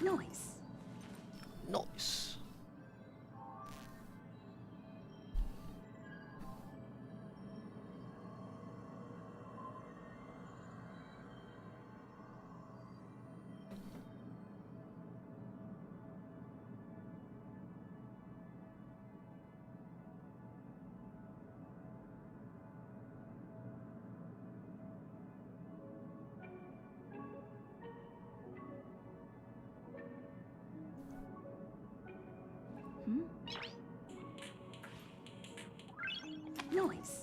Noise. Nice. Noise.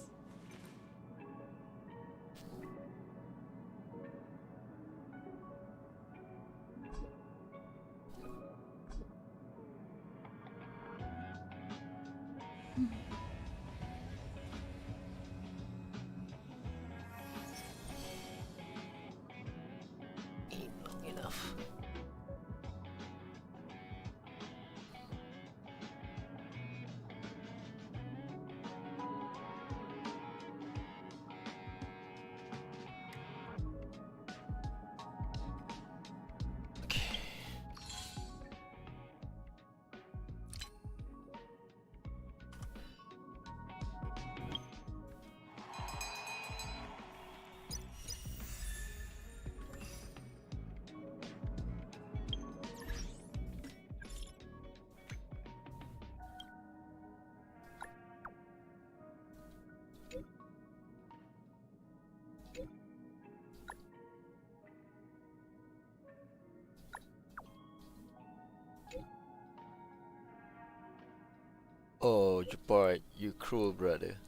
Ain't long enough. Okay. Oh, Japar, you cruel brother.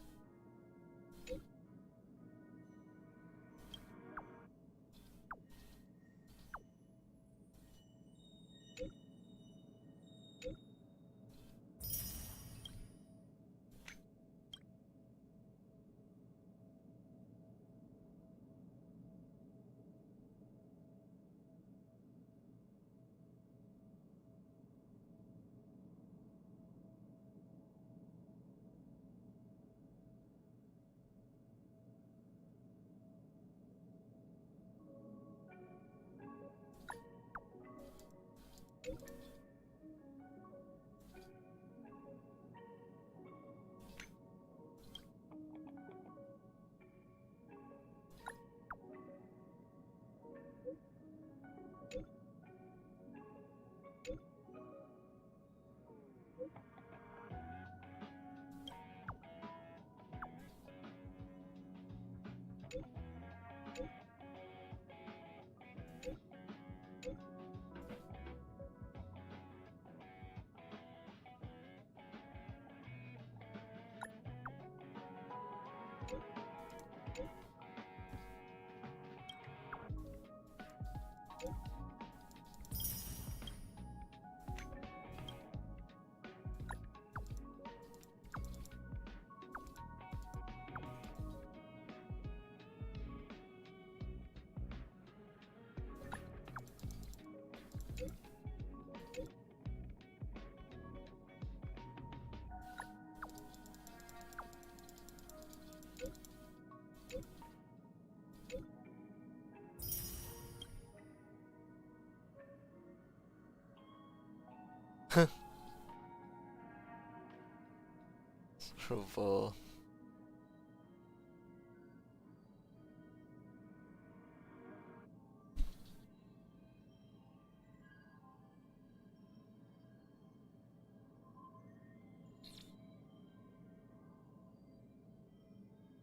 Trouble.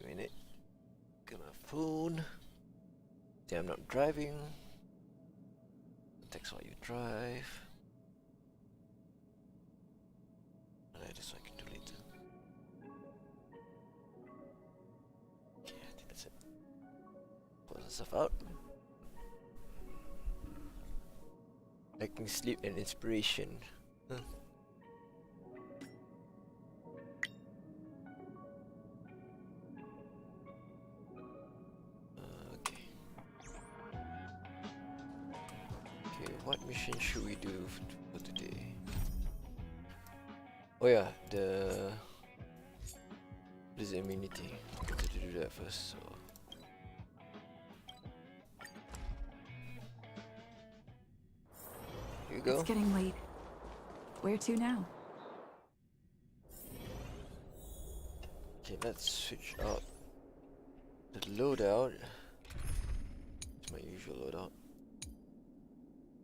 Minute. Get my phone. See, I'm not driving. Text while you drive. Alright, this I can do later. Okay, I think that's it. Put the stuff out. Lacking sleep and inspiration. Huh. what mission should we do for today? Oh yeah, the blizzard immunity. We have to do that first. So. Here we go. It's getting late. Where to now? Okay, let's switch out the loadout. It's my usual loadout.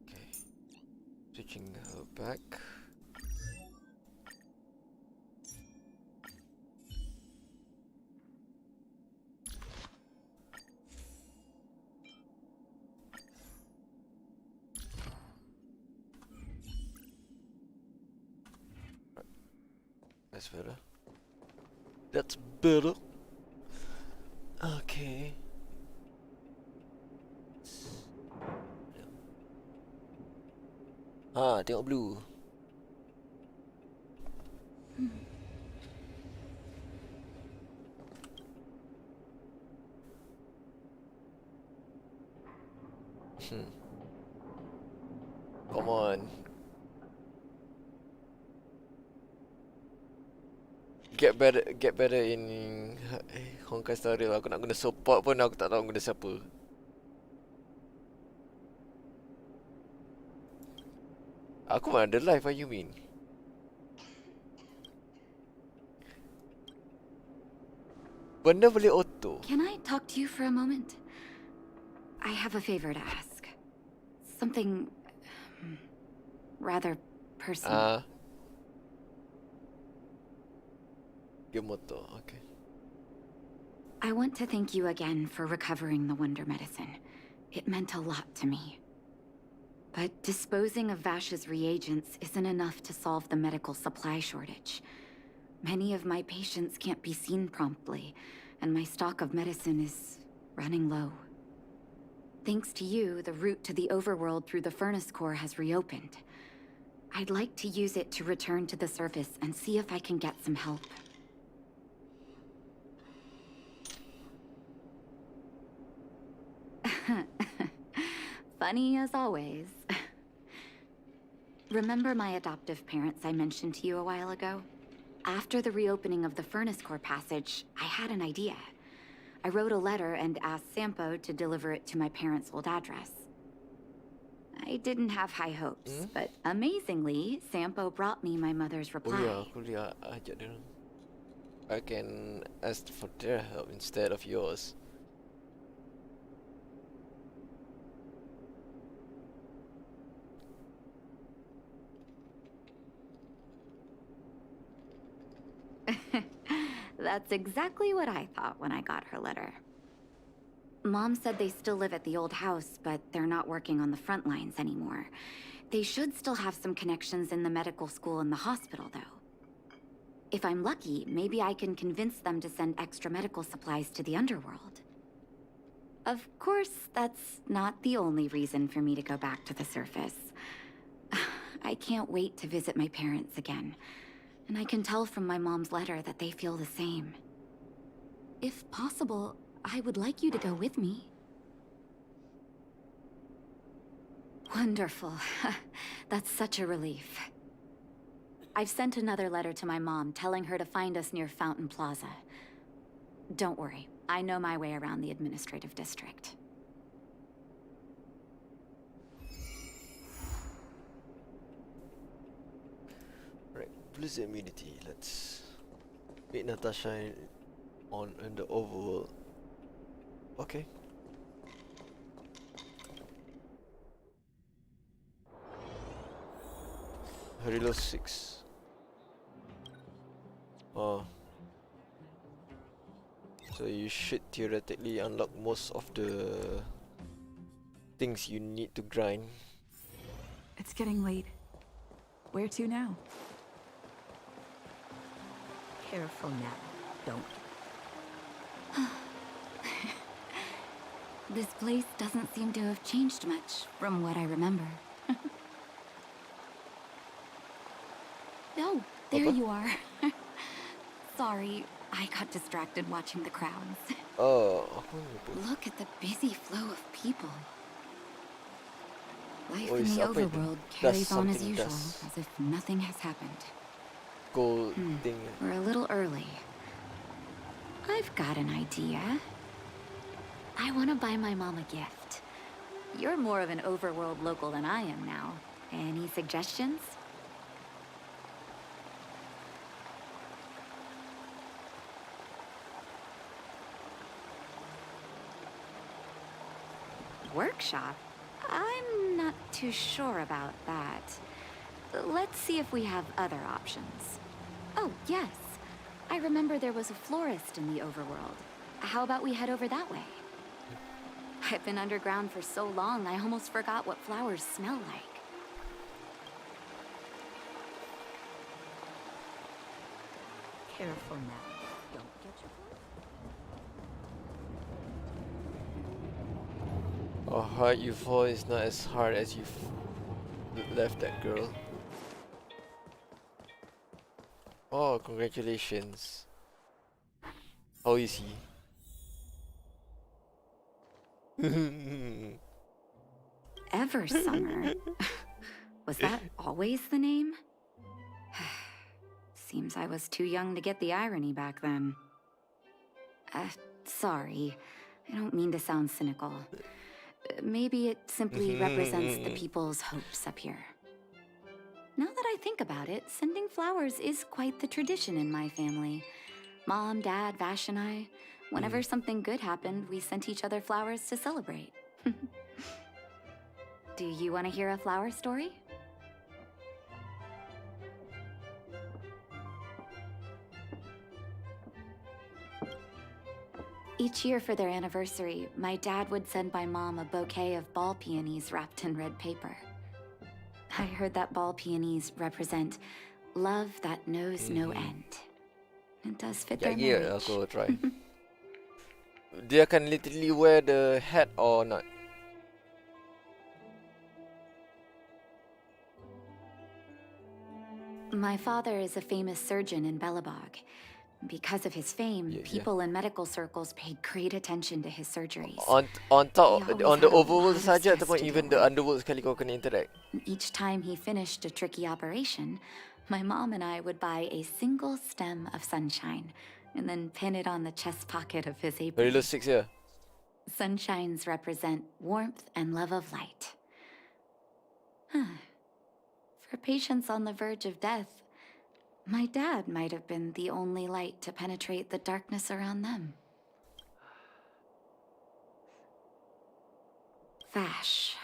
Okay, switching her back. That's better. That's better. Okay. Ah, tengok blue. Come on. Get better in Honkai Star Rail. Aku nak guna support pun aku tak tahu guna siapa. Aku mana ada live, what you mean? Benda boleh auto. Can I talk to you for a moment? I have a favor to ask. Something rather personal. Game motor, okay. I want to thank you again for recovering the Wonder Medicine. It meant a lot to me. But disposing of Vash's reagents isn't enough to solve the medical supply shortage. Many of my patients can't be seen promptly, and my stock of medicine is running low. Thanks to you, the route to the overworld through the furnace core has reopened. I'd like to use it to return to the surface and see if I can get some help. Funny as always. Remember my adoptive parents I mentioned to you a while ago? After the reopening of the furnace core passage, I had an idea. I wrote a letter and asked Sampo to deliver it to my parents' old address. I didn't have high hopes, but amazingly, Sampo brought me my mother's reply. Oh yeah, aku lihat ajak dia. I can ask for their help instead of yours. That's exactly what I thought when I got her letter. Mom said they still live at the old house, but they're not working on the front lines anymore. They should still have some connections in the medical school and the hospital, though. If I'm lucky, maybe I can convince them to send extra medical supplies to the underworld. Of course, that's not the only reason for me to go back to the surface. I can't wait to visit my parents again. And I can tell from my mom's letter that they feel the same. If possible, I would like you to go with me. Wonderful. That's such a relief. I've sent another letter to my mom telling her to find us near Fountain Plaza. Don't worry, I know my way around the administrative district. Blizzard immunity. Let's meet Natasha in the overworld. Okay. Halo 6. Oh. So you should theoretically unlock most of the things you need to grind. It's getting late. Where to now? Careful now, don't. This place doesn't seem to have changed much from what I remember. Oh, there you are. Sorry, I got distracted watching the crowds. Oh. Look at the busy flow of people. Life Oh, in it's the apa itu? overworld Dust, carries on as something usual, dust. as if nothing has happened. Gold thing. We're a little early. I've got an idea. I want to buy my mom a gift. You're more of an overworld local than I am now. Any suggestions? Workshop? I'm not too sure about that. Let's see if we have other options. Oh, yes. I remember there was a florist in the overworld. How about we head over that way? I've been underground for so long, I almost forgot what flowers smell like. Careful now. Don't get your How hard you fall is not as hard as you left that girl. Oh, congratulations. How is he? Ever Summer. Was that always the name? Seems I was too young to get the irony back then. Sorry. I don't mean to sound cynical. Maybe it simply represents the people's hopes up here. Now that I think about it, sending flowers is quite the tradition in my family. Mom, Dad, Vash, and I, whenever something good happened, we sent each other flowers to celebrate. Do you want to hear a flower story? Each year for their anniversary, my dad would send my mom a bouquet of ball peonies wrapped in red paper. I heard that ball peonies represent love that knows no end. It does fit their Yeah, marriage. aku try. Dia akan literally wear the hat or not? My father is a famous surgeon in Belobog. Because of his fame, people in medical circles paid great attention to his surgeries. On top, He always on the had a lot overworld of saja stress ataupun to even deal the with. underworld sekali kau kena interact? Each time he finished a tricky operation, my mom and I would buy a single stem of sunshine and then pin it on the chest pocket of his apron. Realistic ya. Sunshines represent warmth and love of light. For patients on the verge of death, my dad might have been the only light to penetrate the darkness around them. Vash.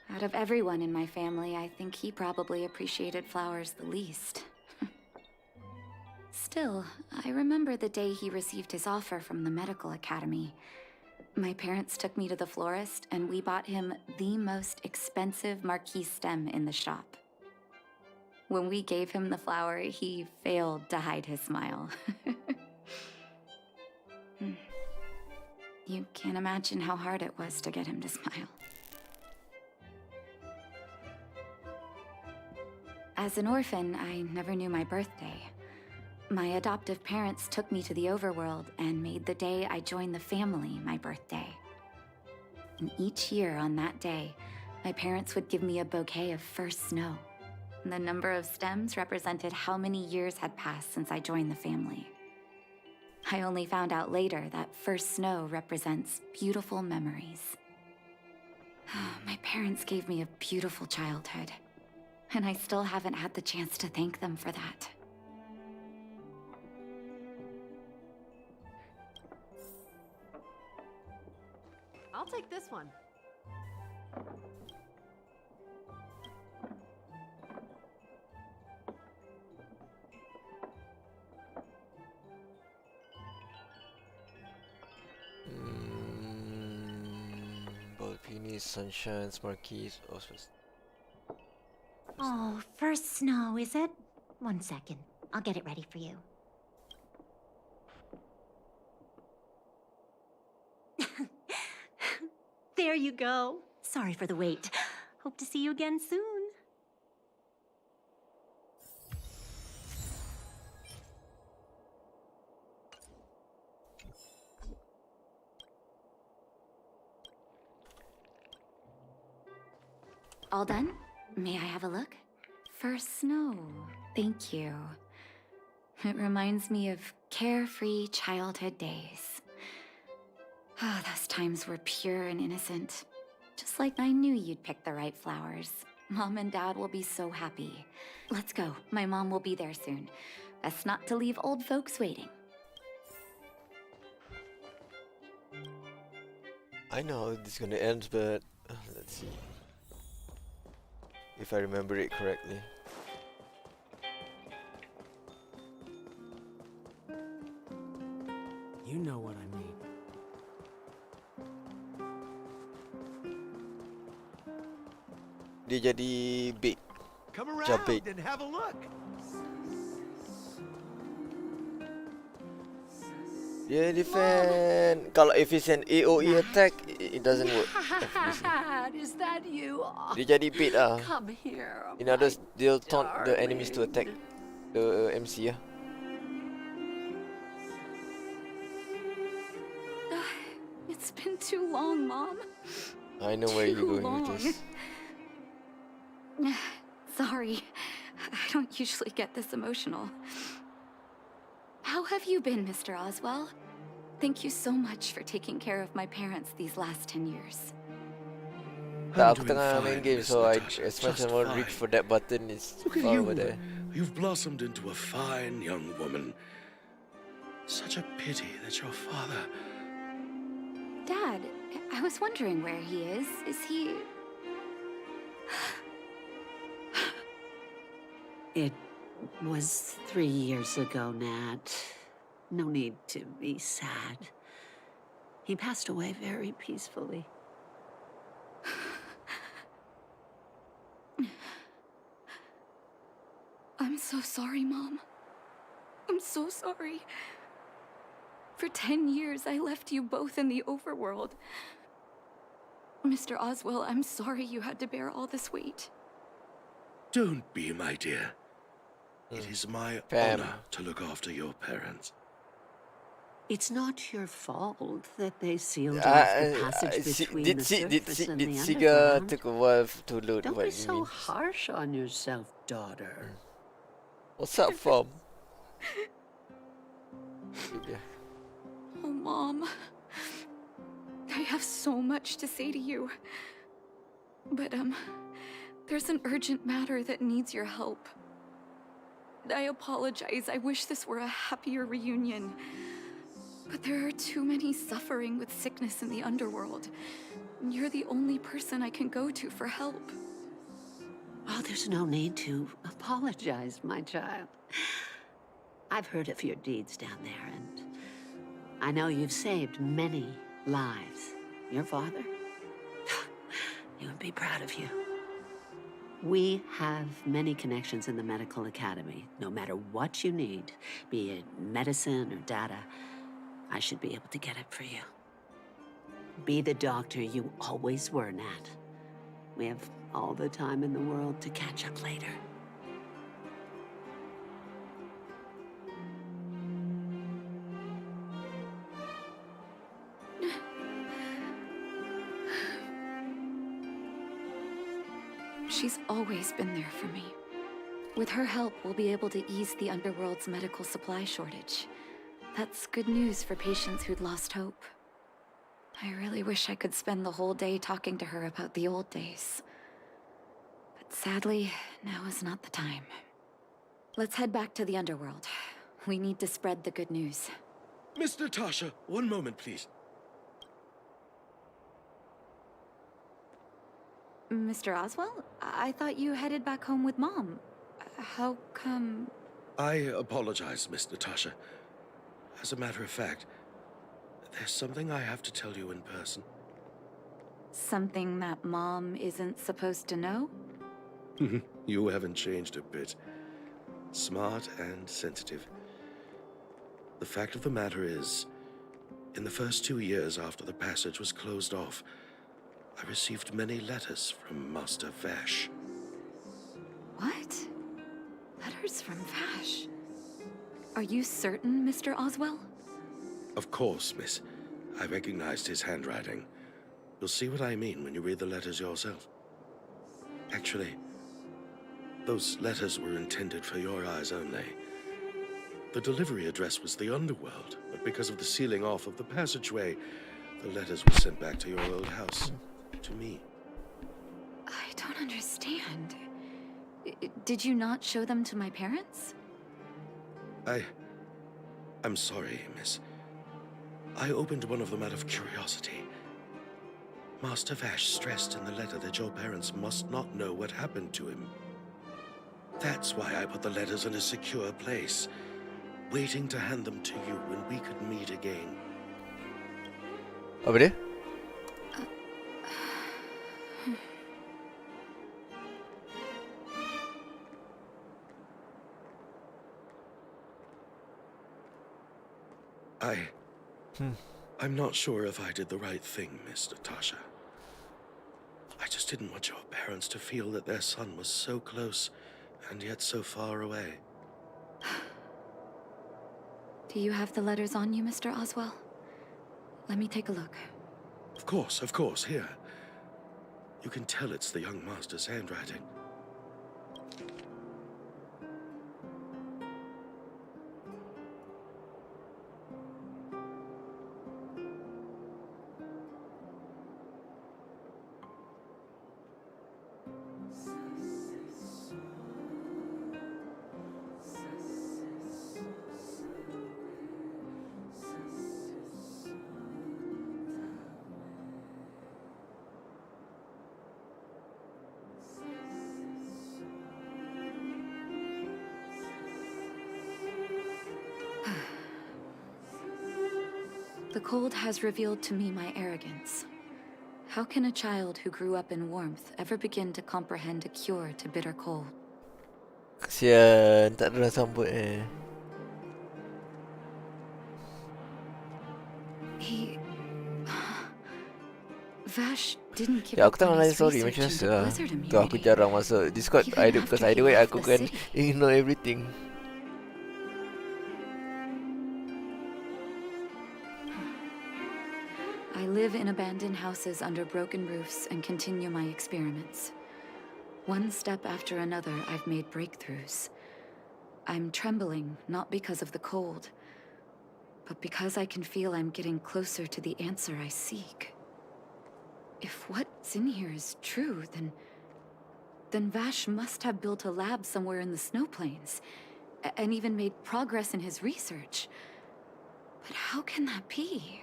Out of everyone in my family, I think he probably appreciated flowers the least. Still, I remember the day he received his offer from the medical academy. My parents took me to the florist, and we bought him the most expensive marquise stem in the shop. When we gave him the flower, he failed to hide his smile. You can't imagine how hard it was to get him to smile. As an orphan, I never knew my birthday. My adoptive parents took me to the overworld and made the day I joined the family my birthday. And each year on that day, my parents would give me a bouquet of first snow. The number of stems represented how many years had passed since I joined the family. I only found out later that first snow represents beautiful memories. My parents gave me a beautiful childhood, and I still haven't had the chance to thank them for that. I'll take this one. Ball peonies, sunshines, marquise, Oh, first snow, is it? 1 second. I'll get it ready for you. There you go. Sorry for the wait. Hope to see you again soon. All done? May I have a look? First snow. Thank you. It reminds me of carefree childhood days. Ah, those times were pure and innocent. Just like I knew you'd pick the right flowers. Mom and Dad will be so happy. Let's go. My mom will be there soon. Best not to leave old folks waiting. I know how this is gonna end, but let's see if I remember it correctly. You know what I mean. Dia jadi bait. Come around Jabit. and have a look. Dia defend. Kalau if it's an AOE attack, it doesn't work. obviously. Dad, is that you? Dia jadi bait ah. Come here. In others, they'll taunt the darling. enemies to attack the MC ah. It's been too long, Mom. I know where you're Too going long. with this. Sorry. I don't usually get this emotional. How have you been, Mr. Oswell? Thank you so much for taking care of my parents these last 10 years. Tak, aku doing tengah fine, main game, Miss so Natasha, as much as just I want to fine. reach for that button, it's Look at far you. over there. You've blossomed into a fine young woman. Such a pity that your father... Dad, I was wondering where he is. Is he... It was 3 years ago, Nat. No need to be sad. He passed away very peacefully. I'm so sorry, Mom. I'm so sorry. For 10 years, I left you both in the overworld. Mr. Oswell, I'm sorry you had to bear all this weight. Don't be, my dear. It is my Fam. honor to look after your parents. It's not your fault that they sealed off the passage between the surface and the Siga underground. took a while to load Don't what be you so mean. harsh on yourself, daughter. What's up, Fom? Yeah. Oh, Mom. I have so much to say to you. But, there's an urgent matter that needs your help. I apologize. I wish this were a happier reunion. But there are too many suffering with sickness in the underworld. You're the only person I can go to for help. Oh, there's no need to apologize, my child. I've heard of your deeds down there, and I know you've saved many lives. Your father? He would be proud of you. We have many connections in the medical academy. No matter what you need, be it medicine or data, I should be able to get it for you. Be the doctor you always were, Nat. We have all the time in the world to catch up later. She's always been there for me. With her help, we'll be able to ease the underworld's medical supply shortage. That's good news for patients who'd lost hope. I really wish I could spend the whole day talking to her about the old days. But sadly, now is not the time. Let's head back to the underworld. We need to spread the good news. Miss Natasha, one moment, please. Mr. Oswell, I thought you headed back home with Mom. How come... I apologize, Miss Natasha. As a matter of fact, there's something I have to tell you in person. Something that Mom isn't supposed to know? You haven't changed a bit. Smart and sensitive. The fact of the matter is, in the first 2 years after the passage was closed off, I received many letters from Master Vash. What? Letters from Vash? Are you certain, Mr. Oswell? Of course, miss. I recognized his handwriting. You'll see what I mean when you read the letters yourself. Actually, those letters were intended for your eyes only. The delivery address was the underworld, but because of the sealing off of the passageway, the letters were sent back to your old house. To me. I don't understand. Did you not show them to my parents? I'm sorry, miss. I opened one of them out of curiosity. Master Vash stressed in the letter that your parents must not know what happened to him. That's why I put the letters in a secure place, waiting to hand them to you when we could meet again. Apa dia? I'm not sure if I did the right thing, Miss Natasha. I just didn't want your parents to feel that their son was so close and yet so far away. Do you have the letters on you, Mr. Oswell? Let me take a look. Of course, here. You can tell it's the young master's handwriting. The cold has revealed to me my arrogance. How can a child who grew up in warmth ever begin to comprehend a cure to bitter cold? Kesian, tak ada orang sambut Vash didn't give Ya, up aku tak on nak his nanya sorry research macam into biasa lah. blizzard Tu aku immunity. jarang masuk Discord Even either because after either he way left aku the kan city. ignore everything. I live in abandoned houses under broken roofs and continue my experiments. One step after another, I've made breakthroughs. I'm trembling, not because of the cold, but because I can feel I'm getting closer to the answer I seek. If what's in here is true, then Vash must have built a lab somewhere in the snow plains, and even made progress in his research. But how can that be?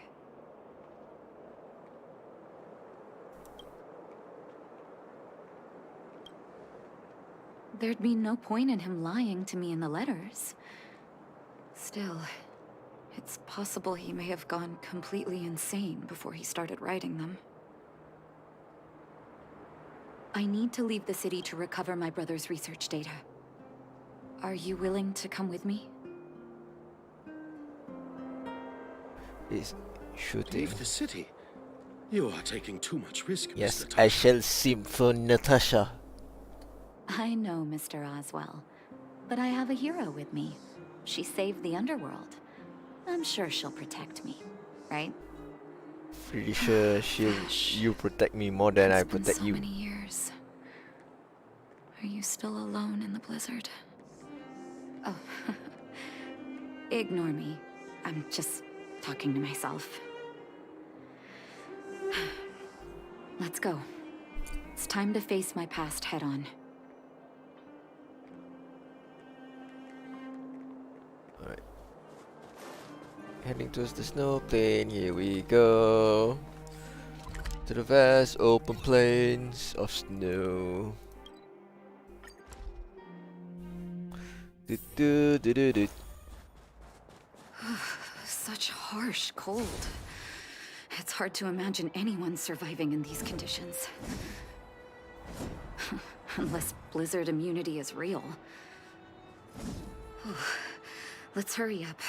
There'd be no point in him lying to me in the letters. Still, it's possible he may have gone completely insane before he started writing them. I need to leave the city to recover my brother's research data. Are you willing to come with me? It's shooting. Leave the city? You are taking too much risk, Yes, Miss I Natasha. shall simp for Natasha. I know, Mr. Oswell. But I have a hero with me. She saved the underworld. I'm sure she'll protect me, right? Pretty sure you protect me more than I It's been protect so you. many years. Are you still alone in the blizzard? Oh, ignore me. I'm just talking to myself. Let's go. It's time to face my past head-on. Alright. Heading towards the snow plain, here we go. To the vast open plains of snow. Do. Such harsh cold. It's hard to imagine anyone surviving in these conditions. Unless blizzard immunity is real. Let's hurry up.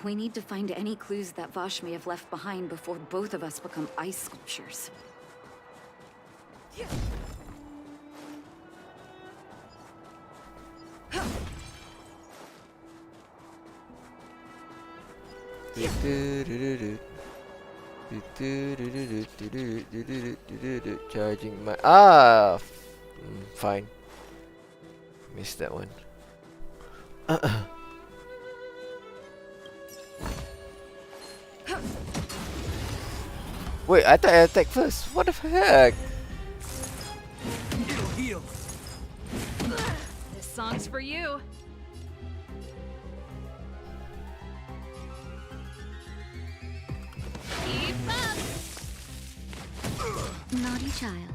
We need to find any clues that Vash may have left behind before both of us become ice sculptures. Charging my Fine. Missed that one. Wait, I thought I attacked first. What the heck? This song's for you. Keep up. Naughty child.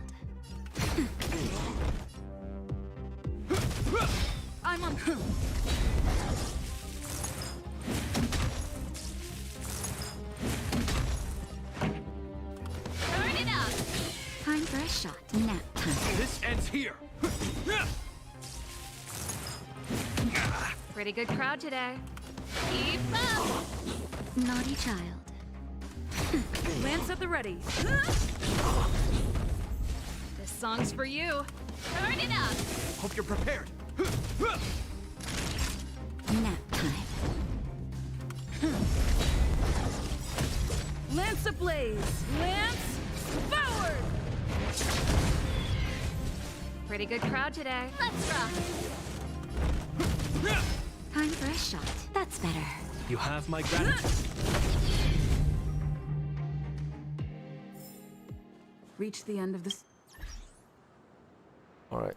I'm on. Turn it up. Time for a shot. Nap time. This ends here. Pretty good crowd today. Keep up. Naughty child. Lance at the ready. This song's for you. Turn it up. Hope you're prepared. Nap time. Lance ablaze. Lance forward. Pretty good crowd today. Let's rock. Time for a shot. That's better. You have my gratitude. Reach the end of this. Alright.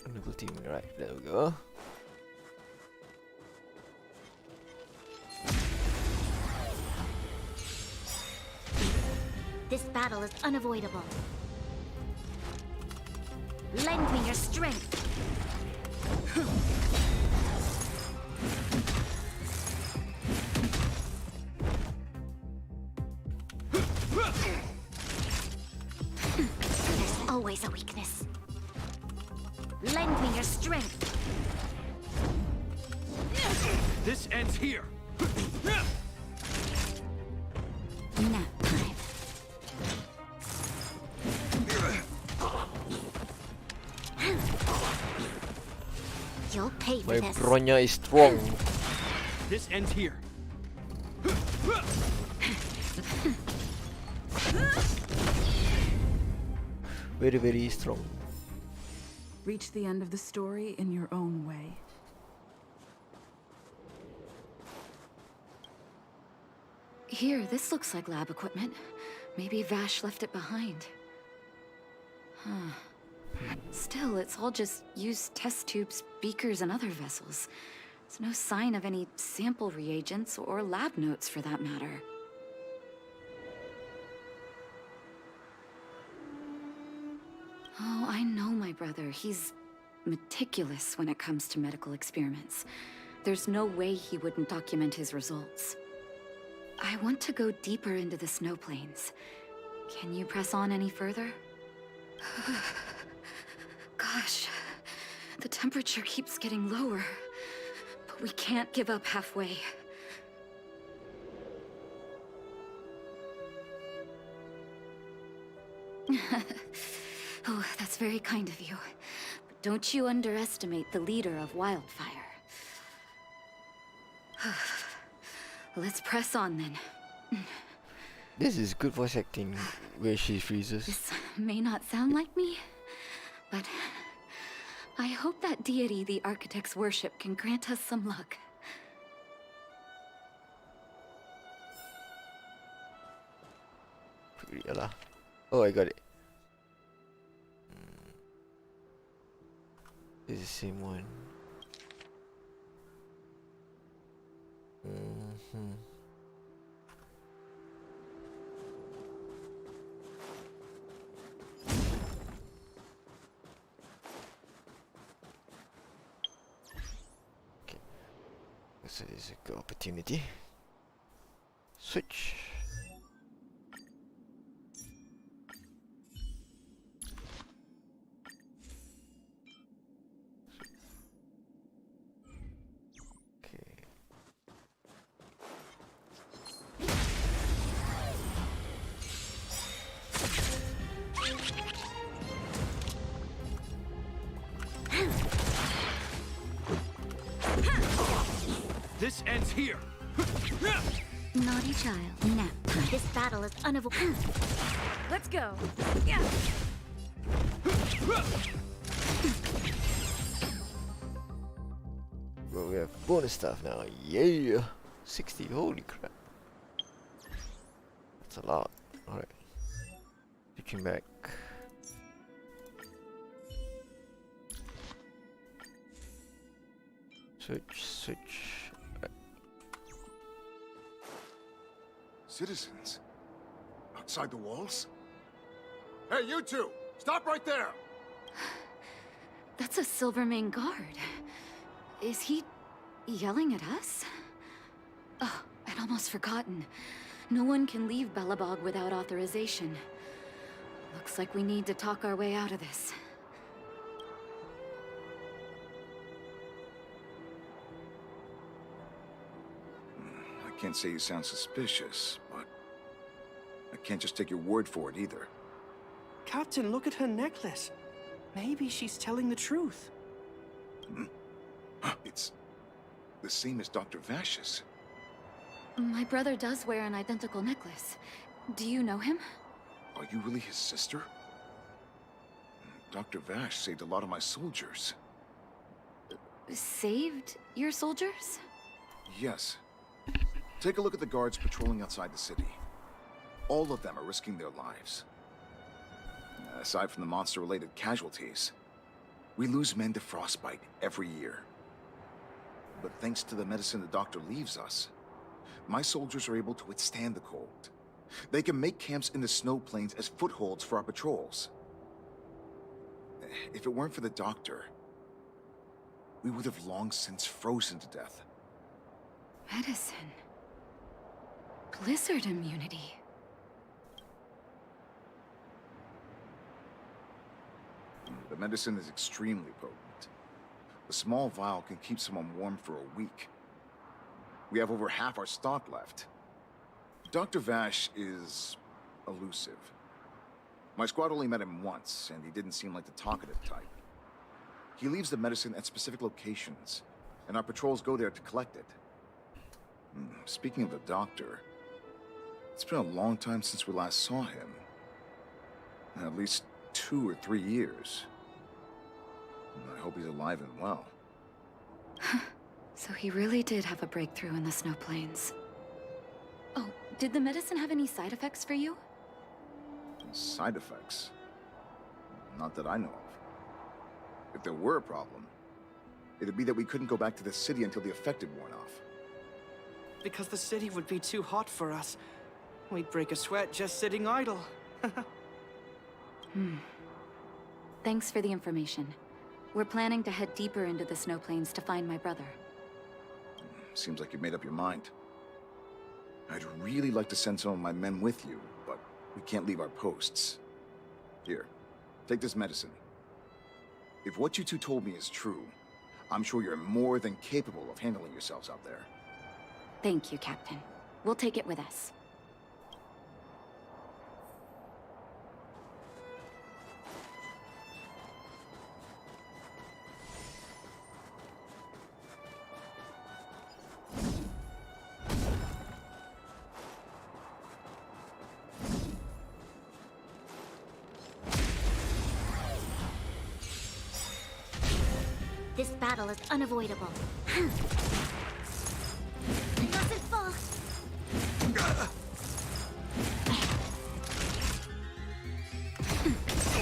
Double team, right, there we go. This battle is unavoidable. Lend me your strength. There's always a weakness. Lend me your strength. This ends here. Nap time. You'll pay for My this. bronya is strong. This ends here. Very, very strong. Reach the end of the story in your own way. Here, this looks like lab equipment. Maybe Vash left it behind. Huh. Still, it's all just used test tubes, beakers, and other vessels. There's no sign of any sample reagents or lab notes for that matter. Oh, I know my brother. He's meticulous when it comes to medical experiments. There's no way he wouldn't document his results. I want to go deeper into the snow plains. Can you press on any further? Gosh, the temperature keeps getting lower, but we can't give up halfway. Oh, that's very kind of you. But don't you underestimate the leader of Wildfire. Let's press on then. This is good voice acting where she freezes. This may not sound like me, but I hope that deity the architects worship can grant us some luck. Yalah. Oh, I got it. It's the same one. Okay. So there's a good opportunity. Switch. This ends here. Naughty child. Nap time. This battle is unavoidable. Let's go. Yeah. Well, we have bonus stuff now. Yeah, 60. Holy crap, that's a lot. All right, picking back. Switch. Citizens? Outside the walls? Hey, you two! Stop right there! That's a Silvermane guard. Is he yelling at us? Oh, I'd almost forgotten. No one can leave Belobog without authorization. Looks like we need to talk our way out of this. I can't say you sound suspicious, but I can't just take your word for it either. Captain, look at her necklace. Maybe she's telling the truth. It's the same as Dr. Vash's. My brother does wear an identical necklace. Do you know him? Are you really his sister? Dr. Vash saved a lot of my soldiers. Saved your soldiers? Yes. Take a look at the guards patrolling outside the city. All of them are risking their lives. Aside from the monster-related casualties, we lose men to frostbite every year. But thanks to the medicine the doctor leaves us, my soldiers are able to withstand the cold. They can make camps in the snow plains as footholds for our patrols. If it weren't for the doctor, we would have long since frozen to death. Medicine. Blizzard immunity. The medicine is extremely potent. A small vial can keep someone warm for a week. We have over half our stock left. Dr. Vash is elusive. My squad only met him once, and he didn't seem like the talkative type. He leaves the medicine at specific locations, and our patrols go there to collect it. Speaking of the doctor, it's been a long time since we last saw him. At least 2 or 3 years. I hope he's alive and well. So he really did have a breakthrough in the snow plains. Oh, did the medicine have any side effects for you? Side effects? Not that I know of. If there were a problem, it'd be that we couldn't go back to the city until the effect had worn off. Because the city would be too hot for us. We'd break a sweat just sitting idle. Thanks for the information. We're planning to head deeper into the snow plains to find my brother. Seems like you've made up your mind. I'd really like to send some of my men with you, but we can't leave our posts. Here, take this medicine. If what you two told me is true, I'm sure you're more than capable of handling yourselves out there. Thank you, Captain. We'll take it with us. This battle is unavoidable. It mustn't fall.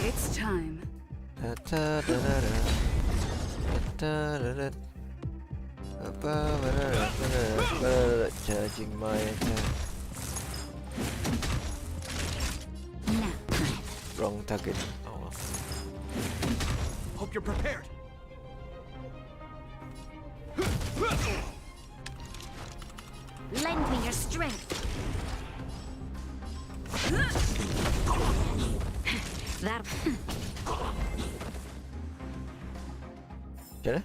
It's time. Charging my Nap time. wrong target. Oh well. Hope you're prepared. Lend me your strength. That... Macam mana?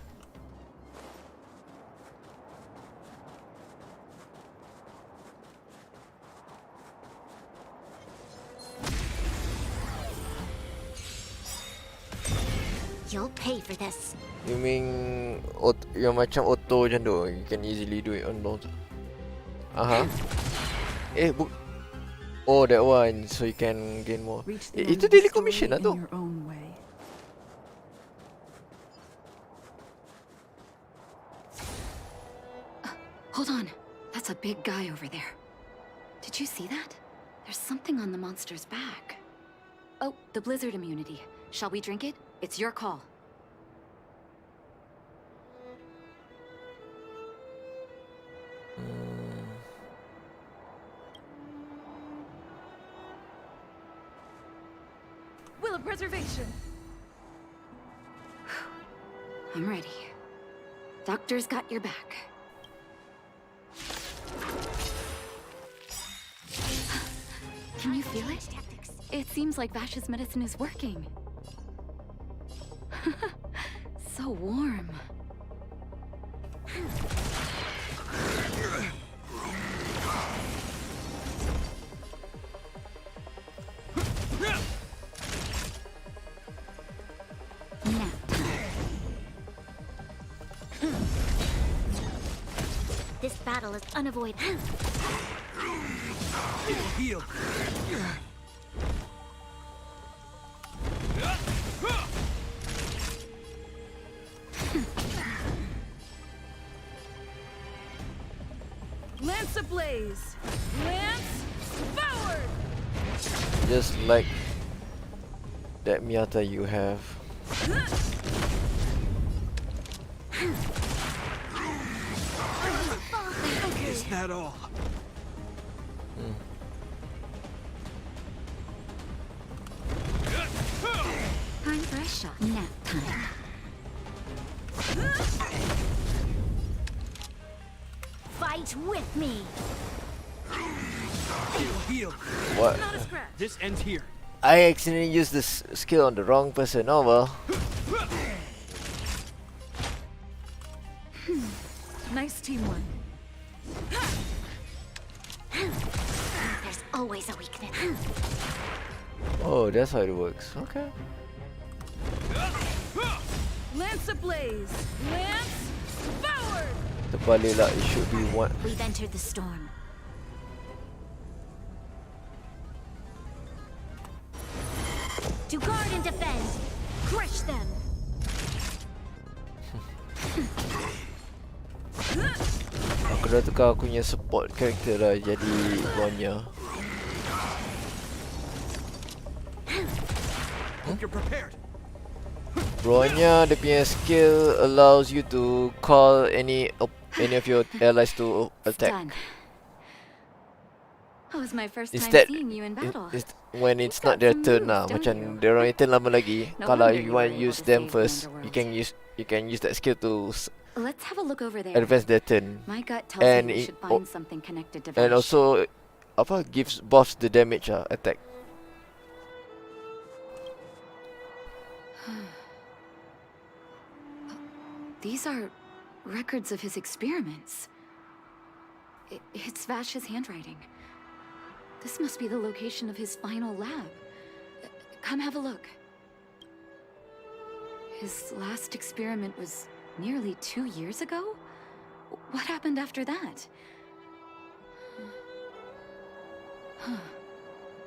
You'll pay for this. You mean yang macam auto macam tu? You can easily do it on those. Aha. Oh, that one, so you can gain more. Reach the Itu end of the daily story commission lah in tu. your own way. Hold on. That's a big guy over there. Did you see that? There's something on the monster's back. Oh, the blizzard immunity. Shall we drink it? It's your call. Will of preservation. I'm ready. Doctor's got your back. Can you feel it? It seems like Vash's medicine is working. So warm. Nap time. This battle is unavoidable. It'll heal. Lance ablaze. Lance forward. Just like that Miata you have. Is that all? Time for a shot. Nap time. Fight with me. It'll heal. What? Not a scratch. This ends here. I accidentally used this skill on the wrong person. Oh well. Nice teamwork. There's always a weakness. Oh, that's how it works. Okay. Lance ablaze. Lance forward. Terbalik lah. It should be one. We've entered the storm. To guard and defend. Crush them. Aku dah tukar aku punya support character lah jadi Bronya. Hope you're prepared. Bronya, dia punya skill allows you to call any of your allies to attack. Done. That was my first Instead, time seeing you in battle. when it's You've not got their some turn moves, lah, don't macam you? dia orang turn lama lagi. No Kalau wonder you you want were to able use to them save the first, Underworld. you can use that skill to Let's have a look over there. advance their turn. My gut tells And me we it- should find something connected to And Vash. also apa gives buffs the damage attack. These are records of his experiments. It's Vash's handwriting. This must be the location of his final lab. Come have a look. His last experiment was nearly 2 years ago? What happened after that?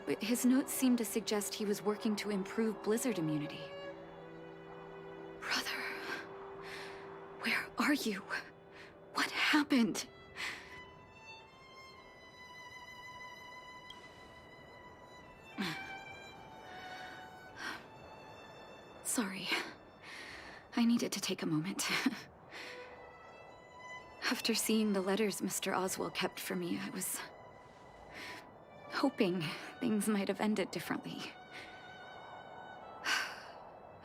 But his notes seem to suggest he was working to improve blizzard immunity. Brother, where are you? What happened? Sorry. I needed to take a moment. After seeing the letters Mr. Oswell kept for me, I was hoping things might have ended differently.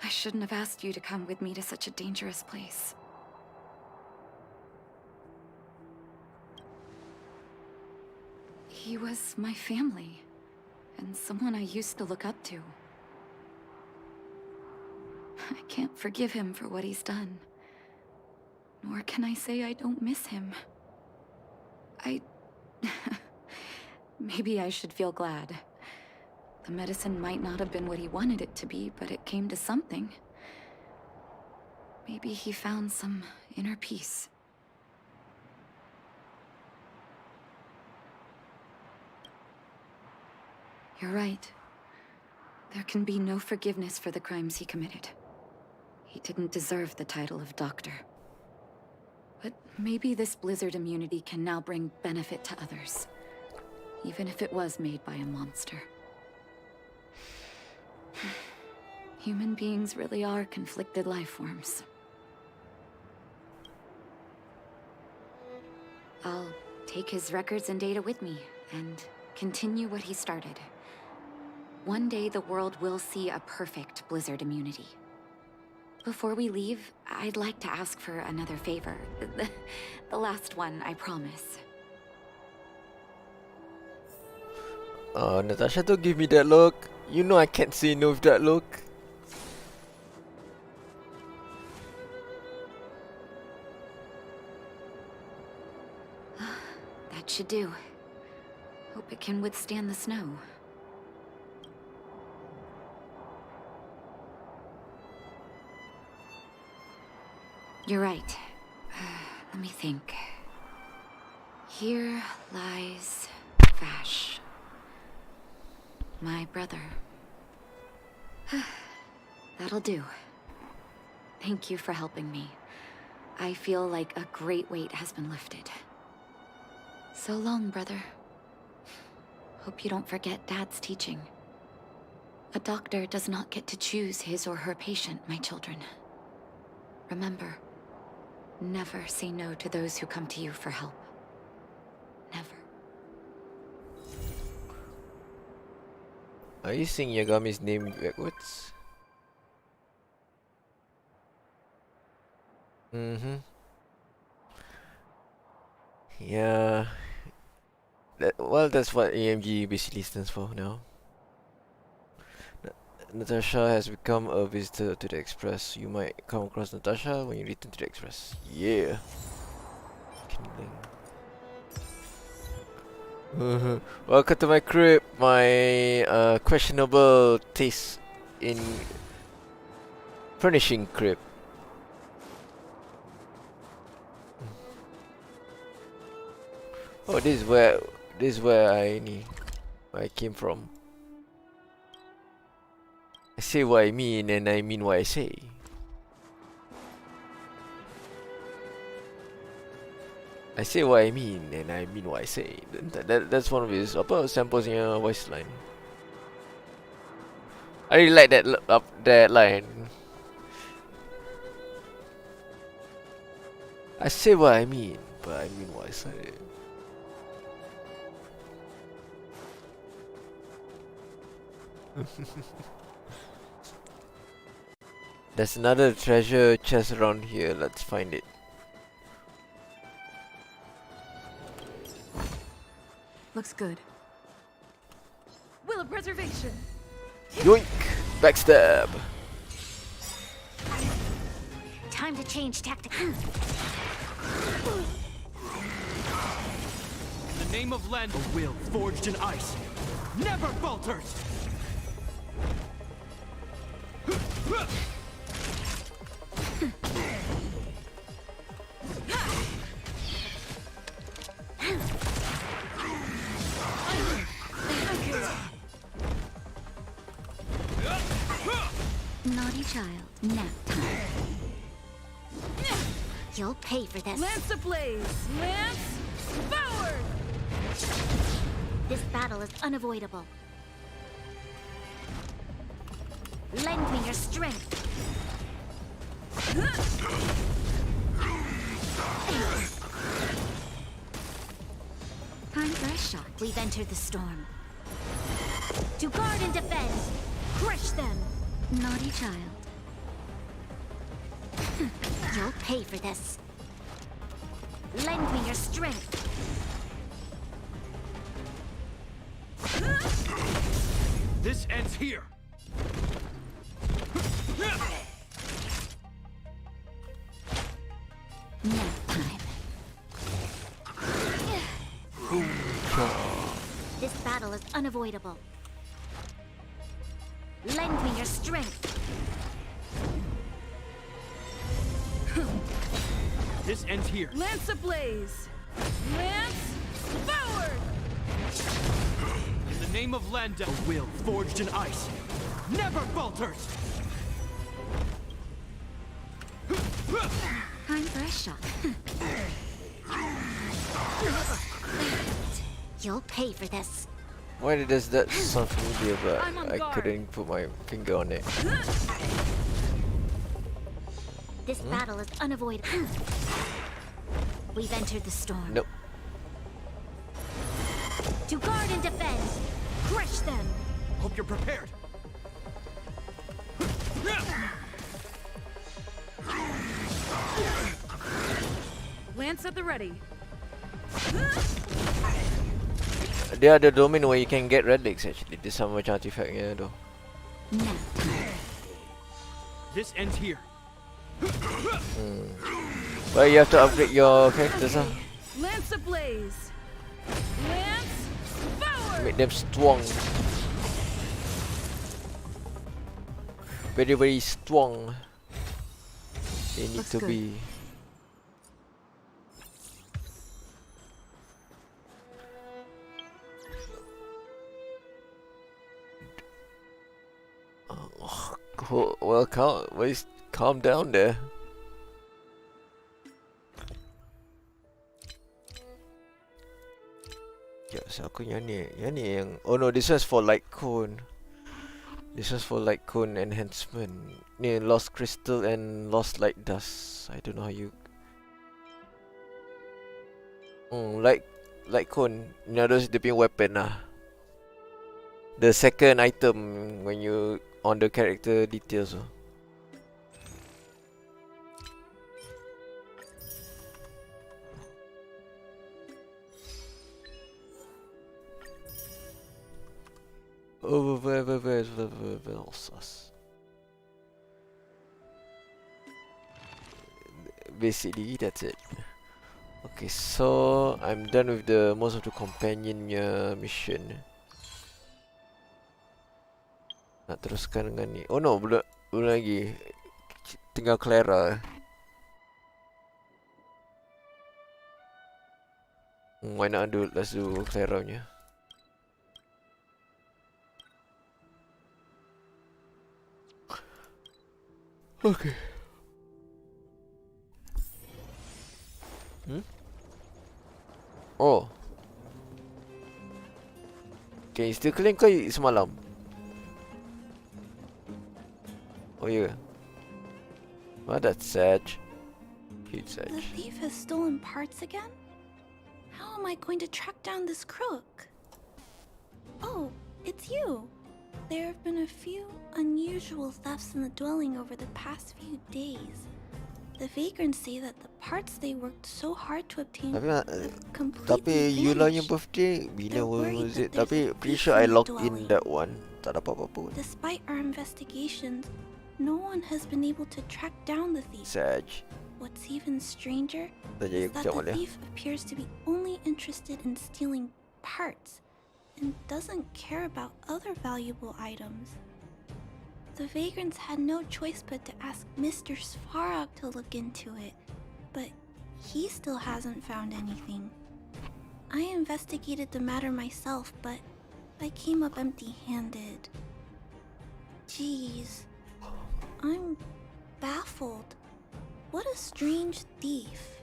I shouldn't have asked you to come with me to such a dangerous place. He was my family, and someone I used to look up to. I can't forgive him for what he's done. Nor can I say I don't miss him. Maybe I should feel glad. The medicine might not have been what he wanted it to be, but it came to something. Maybe he found some inner peace. You're right. There can be no forgiveness for the crimes he committed. He didn't deserve the title of doctor. But maybe this blizzard immunity can now bring benefit to others. Even if it was made by a monster. Human beings really are conflicted life forms. I'll take his records and data with me, and continue what he started. One day the world will see a perfect blizzard immunity. Before we leave, I'd like to ask for another favor. The last one, I promise. Oh, Natasha, don't give me that look. You know I can't say no with that look. That should do. Hope it can withstand the snow. You're right. Let me think. Here lies Vash. My brother. That'll do. Thank you for helping me. I feel like a great weight has been lifted. So long, brother. Hope you don't forget Dad's teaching. A doctor does not get to choose his or her patient, my children. Remember, never say no to those who come to you for help. Never. Are you saying Yagami's name backwards? Mm-hmm. Yeah. Well, that's what AMG basically stands for now. Natasha has become a visitor to the Express. You might come across Natasha when you return to the Express. Yeah. Kindling. Welcome to my crib. My questionable taste in furnishing crib. Oh, this is where I came from. I say what I mean and I mean what I say. I say what I mean and I mean what I say. That's one of his samples in your voice line. I really like that line. I say what I mean, but I mean what I say. There's another treasure chest around here. Let's find it. Looks good. Will of preservation. Yoink! Backstab! Time to change tactics. In the name of Len, a will forged in ice never falters! Naughty child, nap time. You'll pay for this. Lance ablaze! Lance forward! This battle is unavoidable. Lend me your strength. Time for a shot. We've entered the storm. To guard and defend. Crush them. Naughty child. You'll pay for this. Lend me your strength. This ends here. Nap time. This battle is unavoidable. Lend me your strength. This ends here. Lance ablaze! Lance forward! In the name of Landa, a will forged in ice never falters! Time for a shot. You'll pay for this. Why does that sound familiar, but I'm on I guard. couldn't put my finger on it? This battle is unavoidable. We've entered the storm. Nope. To guard and defend. Crush them. Hope you're prepared. Lance at the ready. Dia ada domain where you can get relics actually. Dia sama macam artifactnya tu. Now. This ends here. Well, you have to upgrade your characters lah. Lance ablaze. Lance forward. Make them strong. Very, very strong. They need Looks to good. be. Well, calm down there. Ya, so aku yang ni yang. Oh no, this one's for light cone. This one's for light cone enhancement. Ni lost crystal and lost light dust. I don't know how you. Light cone. Ni ada dia punya weapon lah. The second item when you on the character details. Oh, basically that's it. Okay, so I'm done with the most of the companion mission. Nak teruskan dengan ni. Oh no, belum lagi. Tinggal Clara. Why not let's do Clara punya. Okay. Oh. Can you still claim kau semalam? Oh yeah. Well, that's sad. Huge sad. The thief has stolen parts again? How am I going to track down this crook? Oh, it's you. There have been a few unusual thefts in the dwelling over the past few days. The vagrants say that the parts they worked so hard to obtain have completely Yula vanished. yung birthday, bila They're worried was that it? there's Tapi a pretty thief sure I in the logged in dwelling. that one. Tak ada apa-apa pun. Despite our investigations, no one has been able to track down the thief. Sag. What's even stranger Tak jadi is aku that cakap the boleh. thief appears to be only interested in stealing parts and doesn't care about other valuable items. The vagrants had no choice but to ask Mr. Svarog to look into it, but he still hasn't found anything. I investigated the matter myself, but I came up empty-handed. Jeez, I'm baffled. What a strange thief.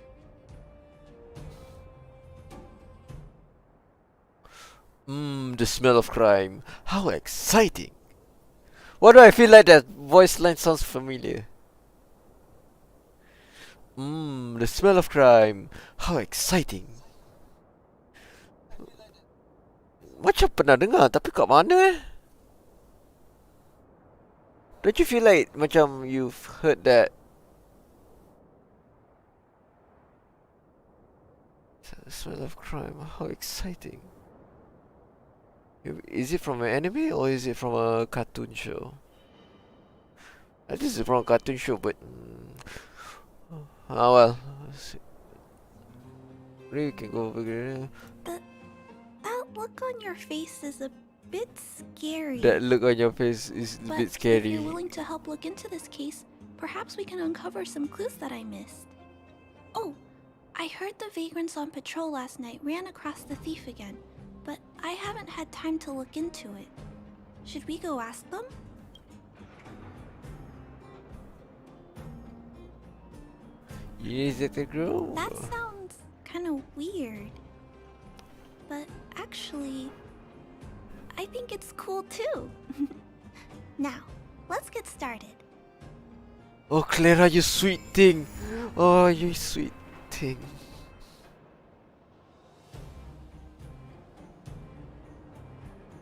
The smell of crime. How exciting! Why do I feel like that voice line sounds familiar? The smell of crime. How exciting! Macam pernah dengar, tapi kat mana Don't you feel like macam you've heard that? The smell of crime. How exciting! Is it from an anime or is it from a cartoon show? This is from a cartoon show, but well, we can go over here. That look on your face is a bit scary. That look on your face is a bit If scary. you're willing to help look into this case, perhaps we can uncover some clues that I missed. Oh, I heard the vagrants on patrol last night ran across the thief again, but I haven't had time to look into it. Should we go ask them? Is it a girl? That sounds kind of weird. But actually, I think it's cool too. Now, let's get started. Oh, Clara, you sweet thing. Oh, you sweet thing.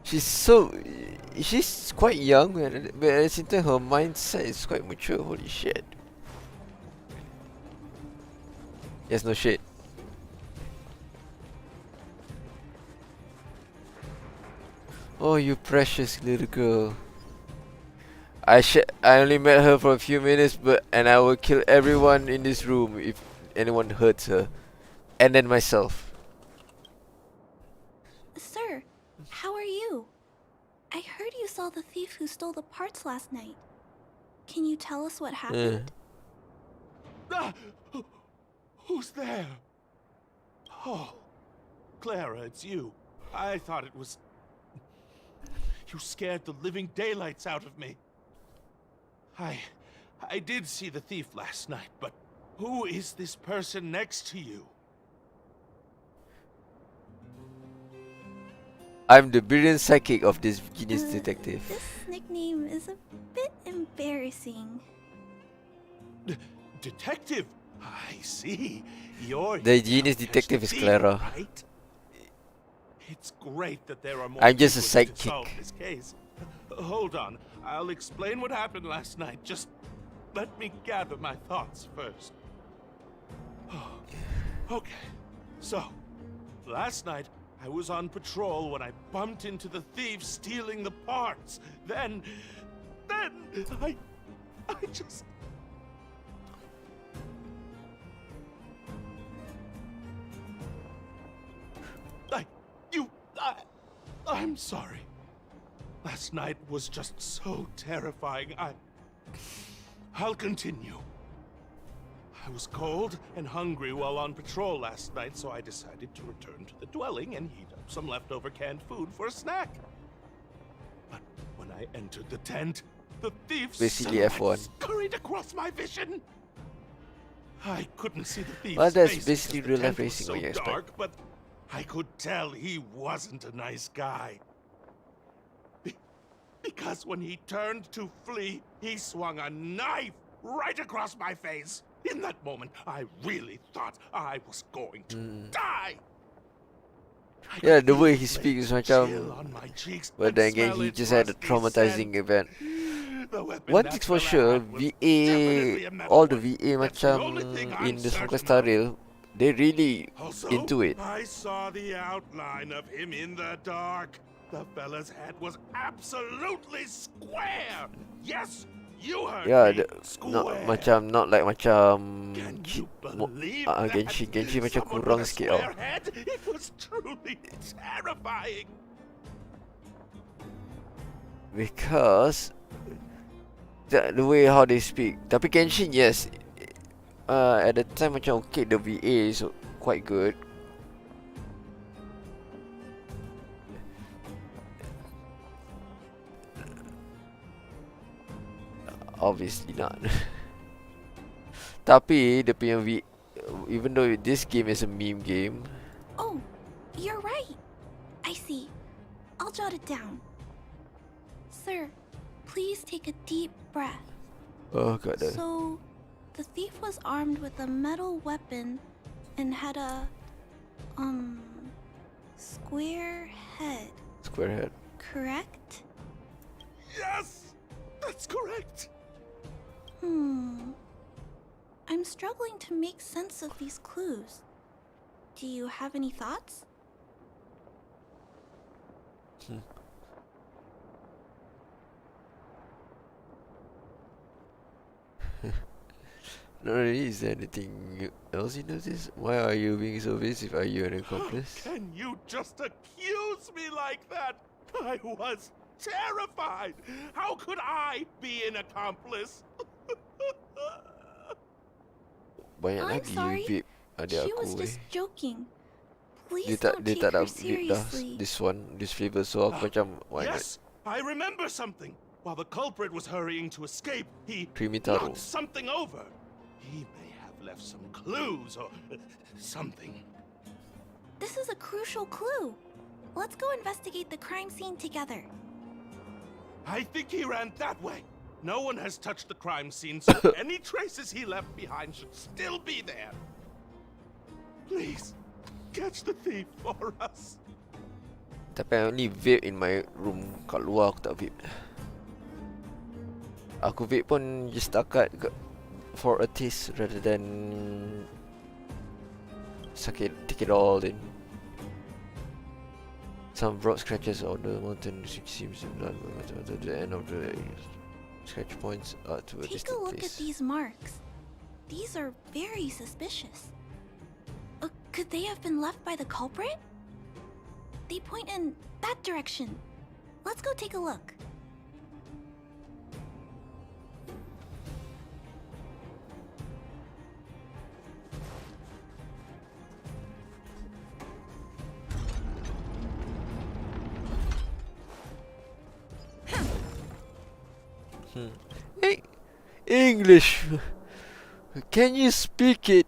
She's quite young, but at the same time, her mindset is quite mature. Holy shit. Yes, no shit. Oh, you precious little girl. I only met her for a few minutes, and I will kill everyone in this room if anyone hurts her, and then myself. Sir, how are you? I heard you saw the thief who stole the parts last night. Can you tell us what happened? Ah! Who's there? Oh, Clara, it's you. I thought it was... You scared the living daylights out of me. I did see the thief last night, but who is this person next to you? I'm the brilliant psychic of this genius detective. This nickname is a bit embarrassing. Detective? I see. You're The genius detective is Clara. Right? It's great that there are more I'm just a people to solve sidekick. this case. Hold on. I'll explain what happened last night. Just let me gather my thoughts first. Okay. So, last night I was on patrol when I bumped into the thief stealing the parts. Then I just... I'm sorry. Last night was just so terrifying. I'll continue. I was cold and hungry while on patrol last night, so I decided to return to the dwelling and heat up some leftover canned food for a snack. But when I entered the tent, the thief Basically silhouette F1. scurried across my vision. I couldn't see the thief's Well, that's face basically because the real life tent was racing, so what you expect. dark, but I could tell he wasn't a nice guy. Because when he turned to flee, he swung a knife right across my face. In that moment, I really thought I was going to die. I Yeah, could the feel way the he flame speaks is chill macam... on my cheeks But and then again, smell he its just had a rusty traumatizing scent. event. The weapon One that thing's for fella sure, had was definitely a VA, metal all the one. VA That's the only thing macam I'm in the certain Honkai Star of. Rail, they really Also, into it. I saw the outline of him in the dark. The fella's head was absolutely square. Yes, you heard Yeah, me. Square. not like macam Can you believe Genshin macam Someone kurang with a sikit tau. square head? It was truly terrifying. Because the way how they speak. Tapi Genshin, yes, at the time macam okay, the VA is quite good. Obviously not. Tapi dia punya even though this game is a meme game. Oh, you're right. I see. I'll jot it down. Sir, please take a deep breath. Oh god. So, the thief was armed with a metal weapon and had a square head. Square head. Correct? Yes, that's correct. I'm struggling to make sense of these clues. Do you have any thoughts? Not really. Is there anything else you notice? Why are you being so evasive? Are you an accomplice? How can you just accuse me like that? I was terrified. How could I be an accomplice? Banyak I'm lagi sorry. vape ada She aku was just joking. Please dia don't tak take her upgrade dah seriously. this flavor, so aku macam why not? Yes, I remember something. While the culprit was hurrying to escape, he Primitaro. knocked something over. He may have left some clues or something. This is a crucial clue. Let's go investigate the crime scene together. I think he ran that way. No one has touched the crime scene, so any traces he left behind should still be there. Please, catch the thief for us. Tapi I only vape in my room. Kat luar aku tak vape. Aku vape pun just setakat for a taste rather than take it all in. Some broad scratches on the mountain which seems to not to the end of the scratch points to a Take a distant look at place. these marks. These are very suspicious. Could they have been left by the culprit? They point in that direction. Let's go take a look. Hey, English. Can you speak it?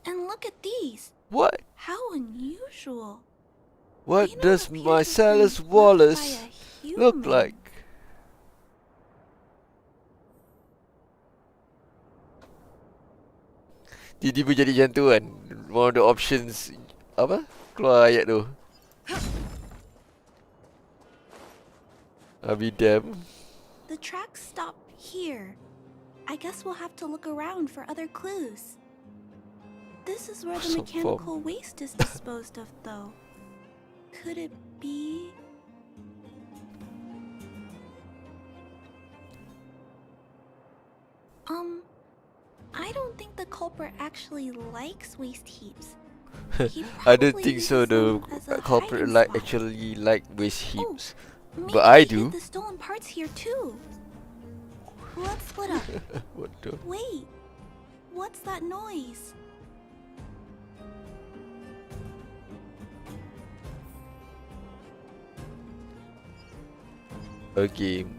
And look at these. What? How unusual. What They don't does appear to my have been Silas left by Wallace a look human. like? Tiba-tiba jadi macam tu kan. One of the options apa? Keluar ayat tu. I'll be damned. The tracks stop here. I guess we'll have to look around for other clues. This is where the So mechanical waste is disposed of, though. Could it be? I don't think the culprit actually likes waste heaps. He I don't probably think so. uses The them as a culprit hiding like spot. actually like waste heaps, Maybe but I they hid do. the stolen parts here too. Let's split up. What the? Wait, what's that noise? A game.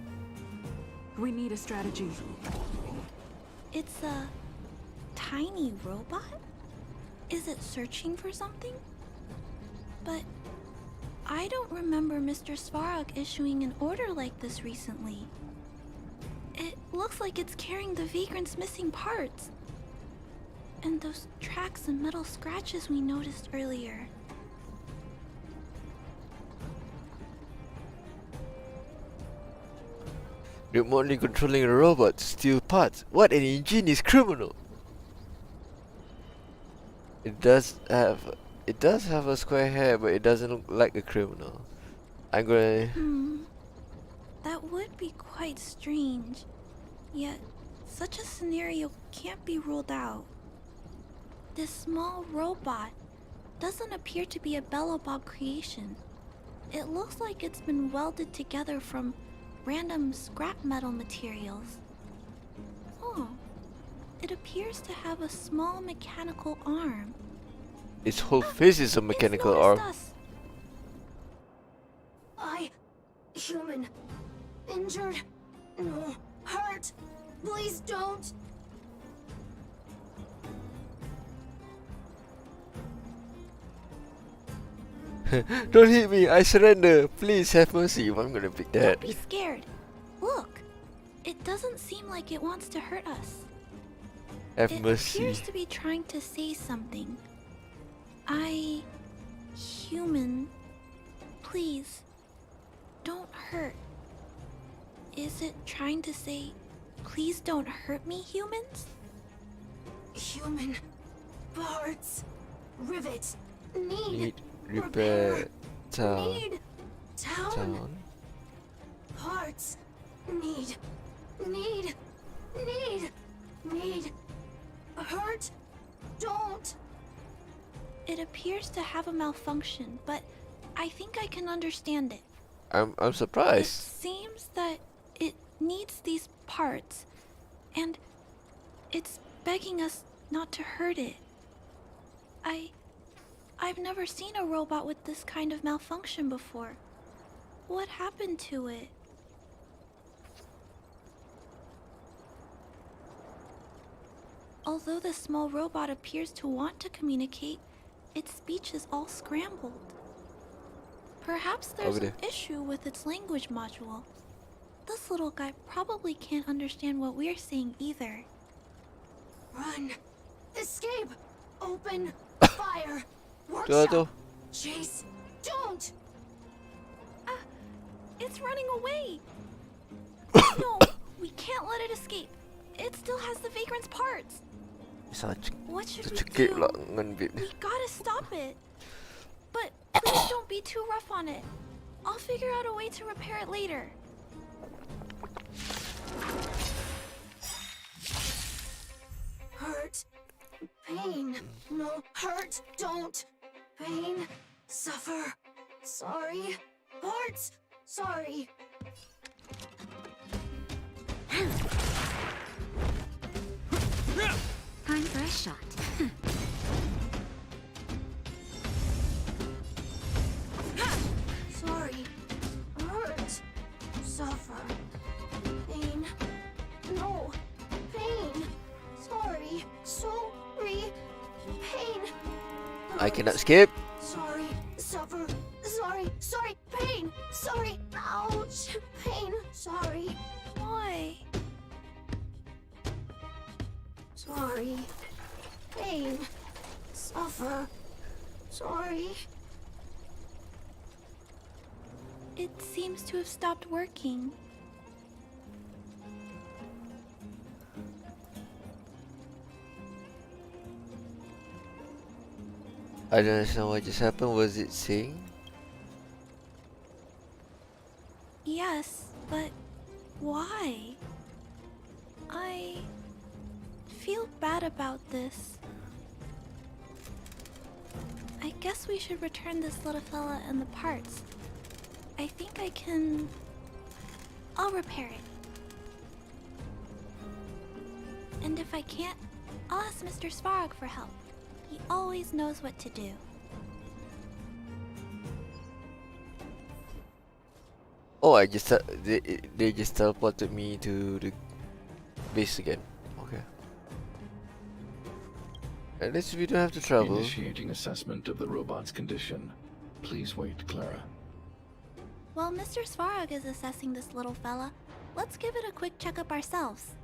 We need a strategy. It's a tiny robot? Is it searching for something? But I don't remember Mr. Svarog issuing an order like this recently. It looks like it's carrying the vagrant's missing parts. And those tracks and metal scratches we noticed earlier. Remotely controlling a robot to steal parts. What an ingenious criminal! It does have a square hair, but it doesn't look like a criminal. I'm gonna. That would be quite strange. Yet, such a scenario can't be ruled out. This small robot doesn't appear to be a Belobog creation. It looks like it's been welded together from random scrap metal materials. Oh, it appears to have a small mechanical arm. Its whole face is a mechanical arm. Human. Injured. No. Hurt. Please don't. Don't hit me! I surrender! Please have mercy! I'm gonna pick that. Don't be scared. Look, it doesn't seem like it wants to hurt us. Have It mercy. appears to be trying to say something. Human, please, don't hurt. Is it trying to say, please don't hurt me, humans? Human. Parts. Rivet. Need repair town. Need. Town. Parts. Need. Hurt. Don't. It appears to have a malfunction, but I think I can understand it. I'm It surprised. seems that it needs these parts, and it's begging us not to hurt it. I've never seen a robot with this kind of malfunction before. What happened to it? Although the small robot appears to want to communicate, its speech is all scrambled. Perhaps there's an issue with its language module. This little guy probably can't understand what we're saying either. Run! Escape! Open fire! Workshop! Chase! Don't! It's running away! No, we can't let it escape. It still has the vagrant's parts. What should we do? We gotta stop it. But please don't be too rough on it. I'll figure out a way to repair it later. Hurt. Pain. No. Hurt. Don't. Pain. Suffer. Sorry. Parts. Sorry. Time for a shot. Sorry. Hurt. Suffer. Pain. No. Pain. Sorry. Sorry. Pain. I cannot skip. Sorry. Suffer. Sorry. Sorry. Pain. Sorry. Ouch. Pain. Sorry. Why? Sorry. Pain. Suffer. Sorry. It seems to have stopped working. I don't understand what just happened. Was it saying? Yes, but why? I feel bad about this. I guess we should return this little fella and the parts. I think I can... I'll repair it. And if I can't, I'll ask Mr. Svarog for help. He always knows what to do. Oh, I just they just teleported me to the base again. Okay. At least we don't have to travel. Initiating assessment of the robot's condition. Please wait, Clara. While Mr. Svarog is assessing this little fella, let's give it a quick checkup ourselves.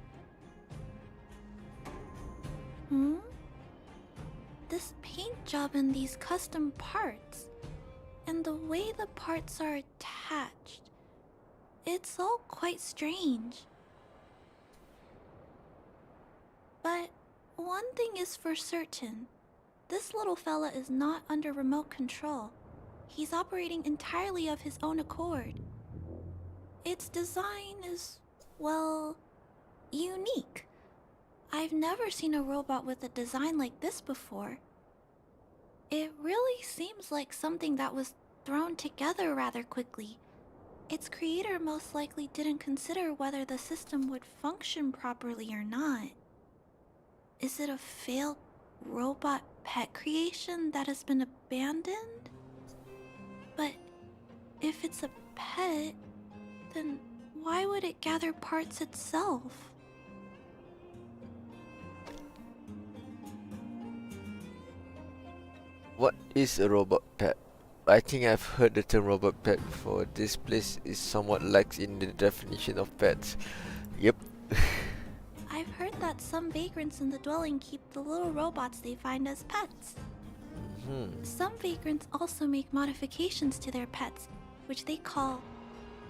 This paint job and these custom parts, and the way the parts are attached, it's all quite strange. But one thing is for certain, this little fella is not under remote control. He's operating entirely of his own accord. Its design is, well, unique. I've never seen a robot with a design like this before. It really seems like something that was thrown together rather quickly. Its creator most likely didn't consider whether the system would function properly or not. Is it a failed robot pet creation that has been abandoned? But if it's a pet, then why would it gather parts itself? What is a robot pet? I think I've heard the term robot pet before. This place is somewhat lax in the definition of pets. Yep. I've heard that some vagrants in the dwelling keep the little robots they find as pets. Some vagrants also make modifications to their pets, which they call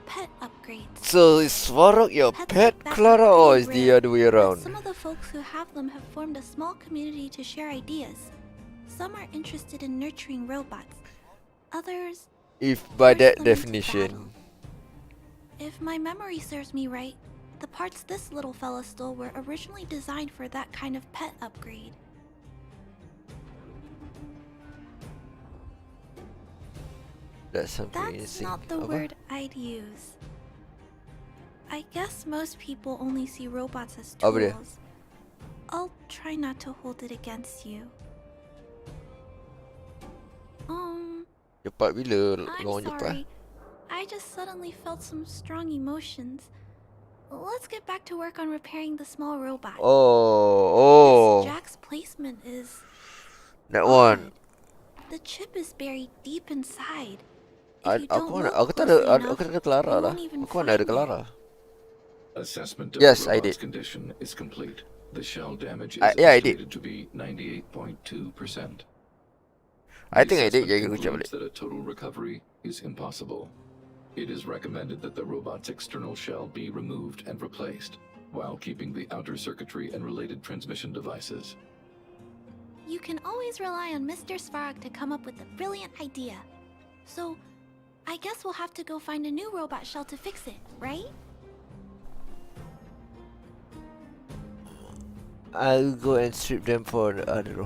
pet upgrades. So is Svarog your pet, Clara, or is the other way around? Some of the folks who have them have formed a small community to share ideas. Some are interested in nurturing robots. Others... If by that definition... If my memory serves me right, the parts this little fella stole were originally designed for that kind of pet upgrade. That's something That's not the word I'd use. I guess most people only see robots as tools. I'll try not to hold it against you. Cepat bila I'm lawan cepat? sorry. I just suddenly felt some strong emotions. Let's get back to work on repairing the small robot. Oh. This jack's placement is That odd. one. The chip is buried deep inside. Aku If you don't look aku tak closely ada enough, Clara you lah. won't even Aku mana ada find it. Clara? Assessment of Yes, the I robot's did. condition is complete. The shell damage is Yeah, I did. estimated to be 98.2%. I The think I did. assessment Jaga aku cakap concludes balik. that a total recovery is impossible. It is recommended that the robot's external shell be removed and replaced, while keeping the outer circuitry and related transmission devices. You can always rely on Mr. Svarog to come up with a brilliant idea. So, I guess we'll have to go find a new robot shell to fix it, right? I'll go and strip them for the other.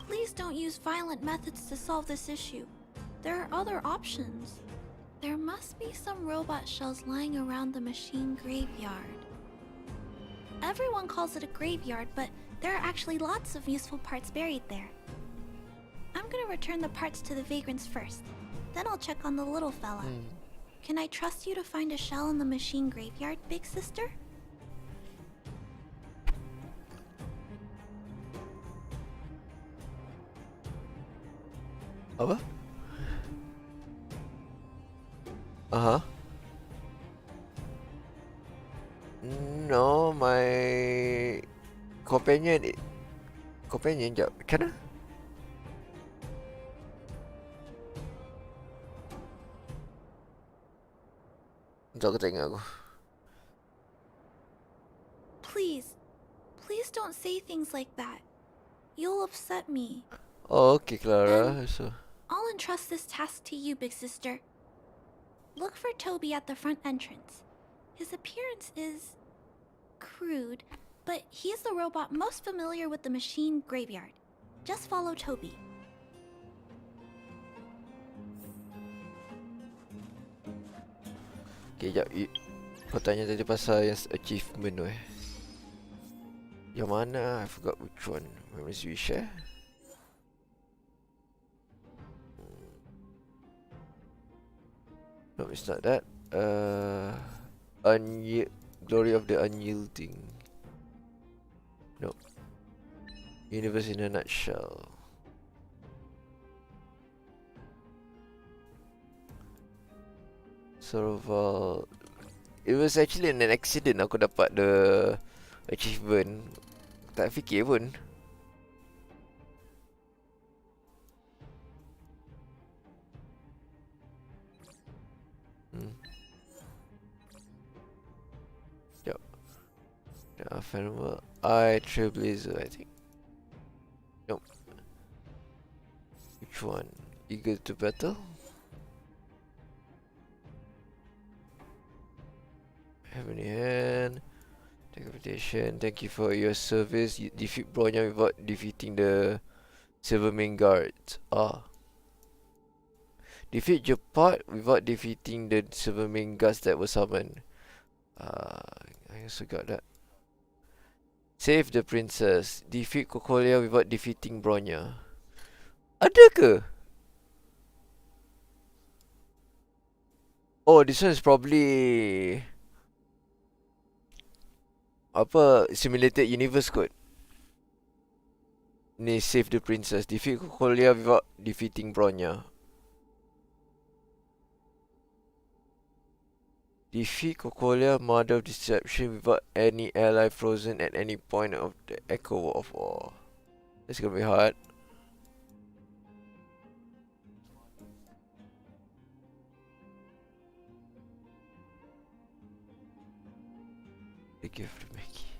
Please don't use violent methods to solve this issue. There are other options. There must be some robot shells lying around the machine graveyard. Everyone calls it a graveyard, but there are actually lots of useful parts buried there. I'm gonna return the parts to the vagrants first. Then I'll check on the little fella. Can I trust you to find a shell in the machine graveyard, big sister? Apa? Uh-huh. No, my companion jap. Kan? Jap aku tengok aku. Please don't say things like that. You'll upset me. Oh, okay, Clara. So, I'll entrust this task to you, big sister. Look for Toby at the front entrance. His appearance is crude, but he's the robot most familiar with the machine graveyard. Just follow Toby. okay, jap. Kau tanya tadi pasal yang achievement tu Yang mana? I forgot which one. Where is we share? No, it's not that. Glory of the Unyielding. No. Universe in a nutshell. Survival. It was actually an accident aku dapat the achievement. Tak fikir pun. Yup. Trailblazer, I think. Nope. Which one? Eager to battle? Heavenly Hand. Decapitation. Thank you for your service. You defeat Bronya without defeating the Silvermane Guards. Defeat Japat without defeating the Silvermane Guards that were summoned. I also got that. Save the princess. Defeat Kokolia without defeating Bronya. Ada ke? Oh, this one is probably apa simulated universe kot. Ni save the princess. Defeat Kokolia without defeating Bronya. Defeat Kokolia, Mother of Deception, without any ally frozen at any point of the Echo of War. That's gonna be hard. The gift to Mickey.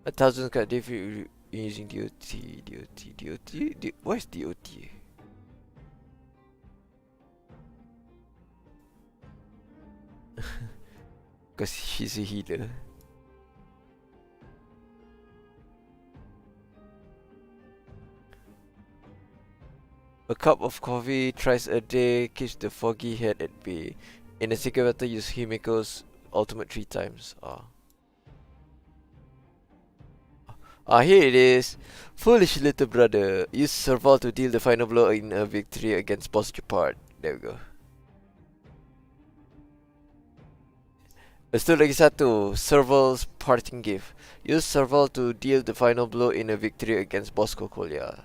A thousand card defeat using DOT. What is DOT? Because she's a healer. A cup of coffee thrice a day keeps the foggy head at bay. In a secret battle, use Himiko's ultimate 3 times. Ah, here it is. Foolish little brother. Use Serval to deal the final blow in a victory against boss Gepard. There we go. Lepas tu lagi satu, Serval's parting gift. Use Serval to deal the final blow in a victory against boss Kokolia.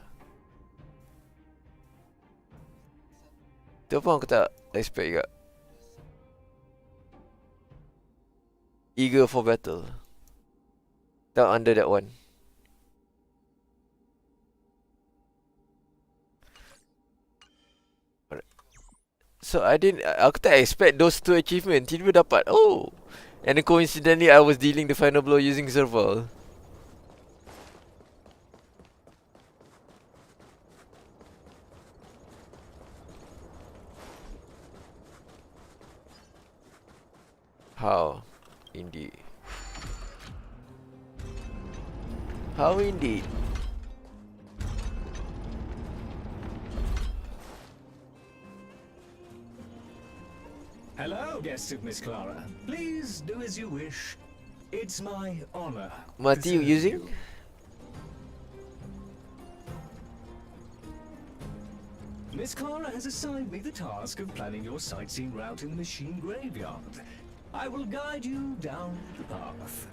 Itu pun aku tak expect juga. Eager for battle. Tak under that one. So aku tak expect those two achievements. Tiba-tiba dapat. Oh. And then coincidentally I was dealing the final blow using Serval. How? Indeed. How indeed. Hello, guests of Miss Clara. Please do as you wish. It's my honor. What are you using? Miss Clara has assigned me the task of planning your sightseeing route in the machine graveyard. I will guide you down the path.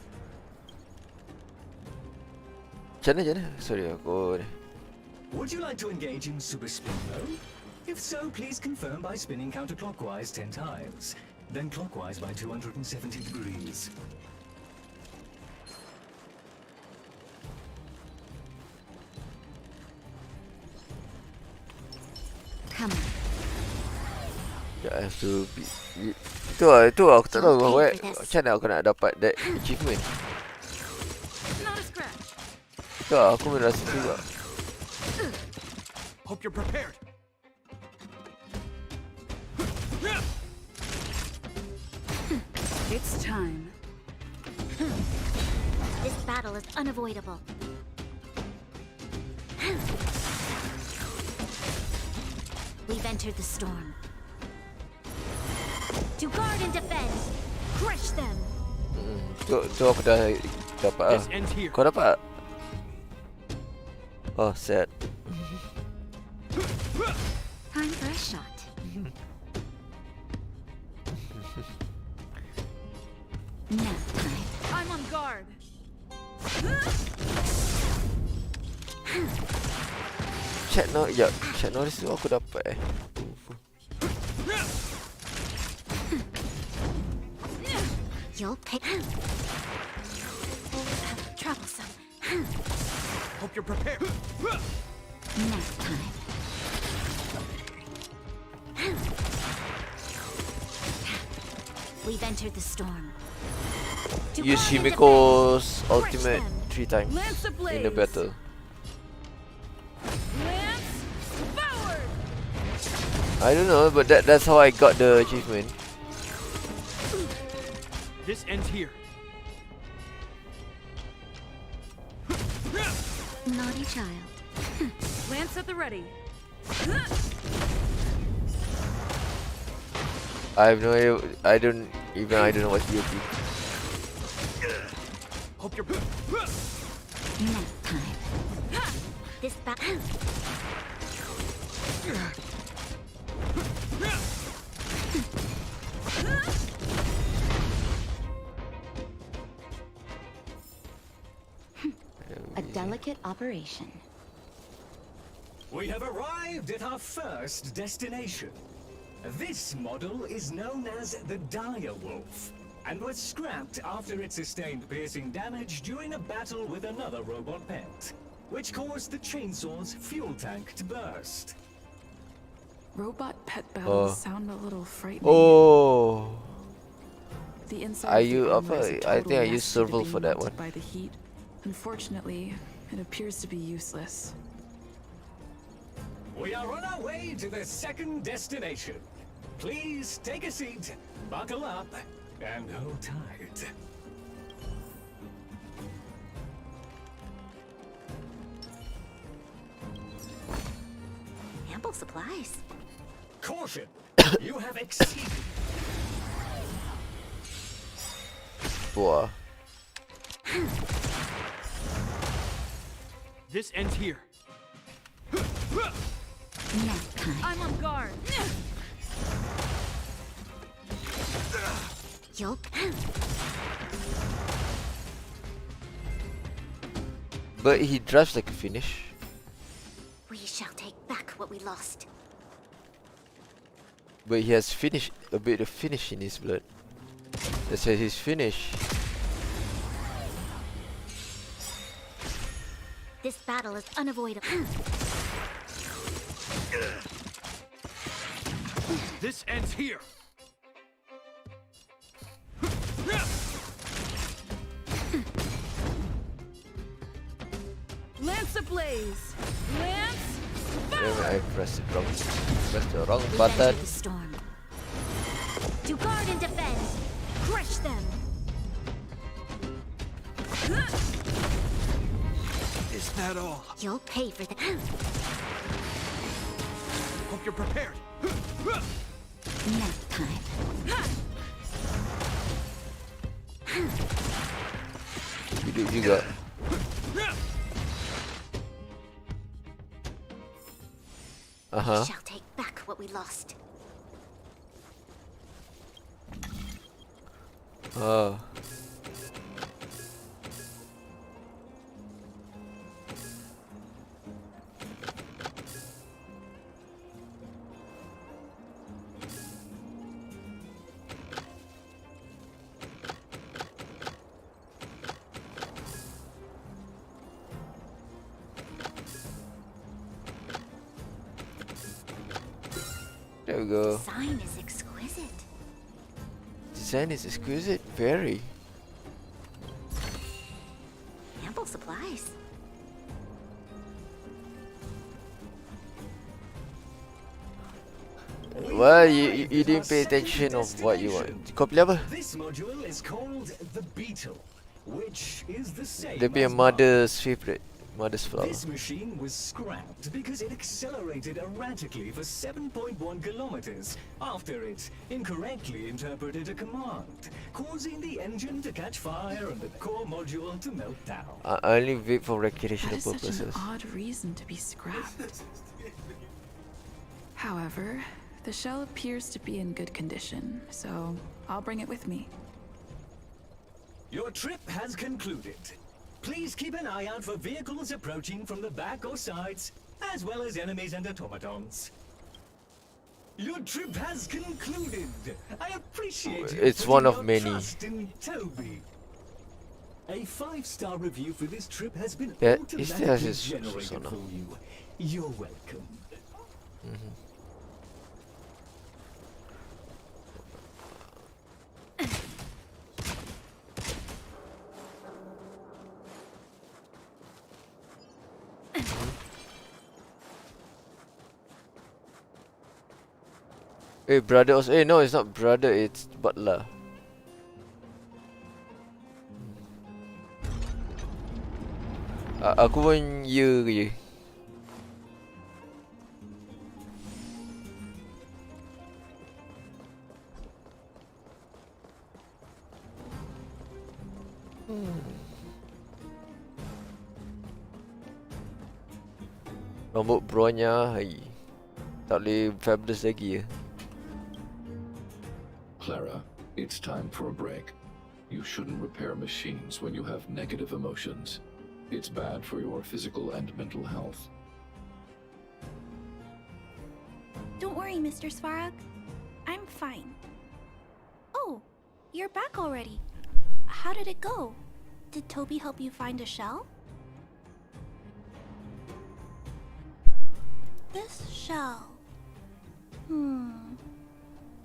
Macam mana? Sorry aku. Would you like to engage in super spin mode? If so, please confirm by spinning counterclockwise 10 times, then clockwise by 270 degrees. Come on. I have to be. Itu aku tak tahu macam mana aku nak dapat that achievement. Itu aku merasa juga. Hope you're prepared. It's time. This battle is unavoidable. We've entered the storm. To guard and defend, crush them. Tu aku dah dapat ah. Kau dapat? Oh, sad. Time for a shot. Nap time. I'm on guard. Chat Norris tu aku dapat You'll pick. Troublesome. Hope you're prepared. Nap time. We've entered the storm. To Use guard and Himiko's defend, ultimate crush 3 times Lance ablaze. in the battle. Lance forward. I don't know, but that's how I got the achievement. This ends here. Naughty child. Lance at the ready. I have no idea. I don't know what you do. Hope you're. Nap time. This battle. A delicate operation. We have arrived at our first destination. This model is known as the Dire Wolf, and was scrapped after it sustained piercing damage during a battle with another robot pet, which caused the chainsaw's fuel tank to burst. Robot pet battles sound a little frightening. Oh. The inside Are of the you armor is a I total think I mess used due to Serval being for that melted one. by the heat. Unfortunately, it appears to be useless. We are on our way to the second destination. Please take a seat, buckle up, and hold tight. Ample supplies. Caution! You have exceeded. Wah. This ends here. I'm on guard. Yup. But he drives like a finish. We shall take back what we lost. But he has finish, a bit of finish in his blood. That's why he's finished. This battle is unavoidable. This ends here. Lance ablaze. Lance. Damn, I pressed it wrong. Pressed the wrong We button. enter the storm. To guard and defend. Crush them. Is that all? You'll pay for that. Hope you're prepared. Nap time. Hidup juga. We shall take back what we lost. Oh. There we go. Design is exquisite. Design is exquisite, very. Ample supplies. Well, you didn't pay attention of what you want. Kau pilih apa? This module is called the Beetle, which is the same Dia punya as mother's favorite. Mother's flower. This machine was scrapped because it accelerated erratically for 7.1 kilometers after it incorrectly interpreted a command, causing the engine to catch fire and the core module to melt down. I only wait for That recreational is such an purposes. odd reason to be scrapped. However, the shell appears to be in good condition, so I'll bring it with me. Your trip has concluded. Please keep an eye out for vehicles approaching from the back or sides, as well as enemies and automatons. Your trip has concluded. I appreciate you It's putting one of your many. trust in Toby. A 5-star review for this trip has been Yeah, he still has automatically his generated persona. for you. You're welcome. Eh, brother also. Eh, no, it's not brother, it's butler. Aku pun ya je. Rambut bronya, hai. Tak boleh fabulous lagi ya. Clara, it's time for a break. You shouldn't repair machines when you have negative emotions. It's bad for your physical and mental health. Don't worry, Mr. Svarog. I'm fine. Oh, you're back already. How did it go? Did Toby help you find a shell? This shell.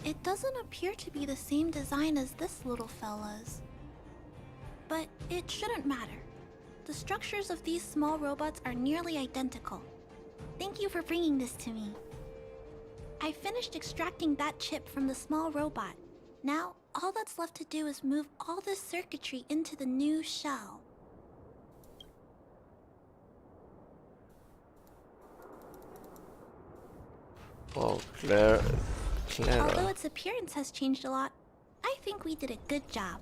It doesn't appear to be the same design as this little fella's. But it shouldn't matter. The structures of these small robots are nearly identical. Thank you for bringing this to me. I finished extracting that chip from the small robot. Now, all that's left to do is move all this circuitry into the new shell. Oh, Clara. Although its appearance has changed a lot, I think we did a good job.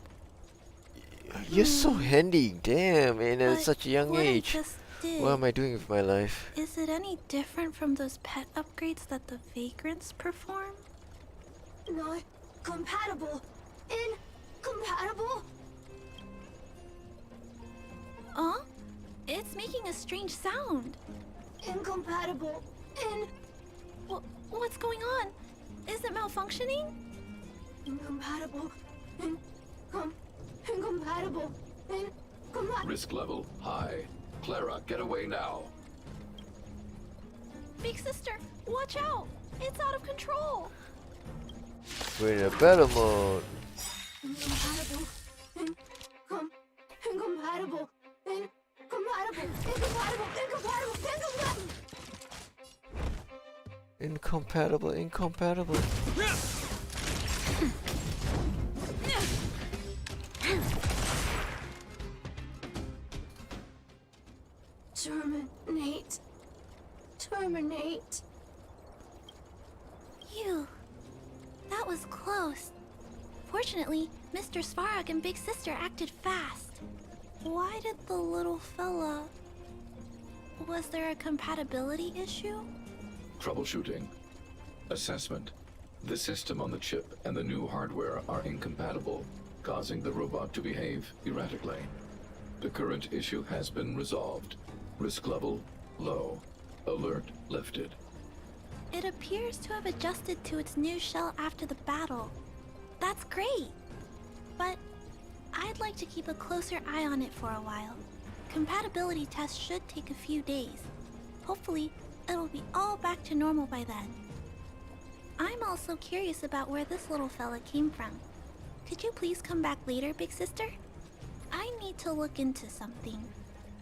You're so handy, damn, in But such a young what I age. just did. What am I doing with my life? Is it any different from those pet upgrades that the vagrants perform? Not compatible. Incompatible. Huh? It's making a strange sound. Incompatible. What's going on? Is it malfunctioning? Incompatible. Incompatible. Risk level high. Clara, get away now. Big sister, watch out! It's out of control. We're in a battle mode. Incompatible. Incompatible. Incompatible, incompatible. Terminate. Terminate. Phew. That was close. Fortunately, Mr. Svarog and Big Sister acted fast. Why did the little fella... Was there a compatibility issue? Troubleshooting. Assessment. The system on the chip and the new hardware are incompatible, causing the robot to behave erratically. The current issue has been resolved. Risk level low. Alert lifted. It appears to have adjusted to its new shell after the battle. That's great. But I'd like to keep a closer eye on it for a while. Compatibility tests should take a few days. Hopefully, it'll be all back to normal by then. I'm also curious about where this little fella came from. Could you please come back later, Big Sister? I need to look into something.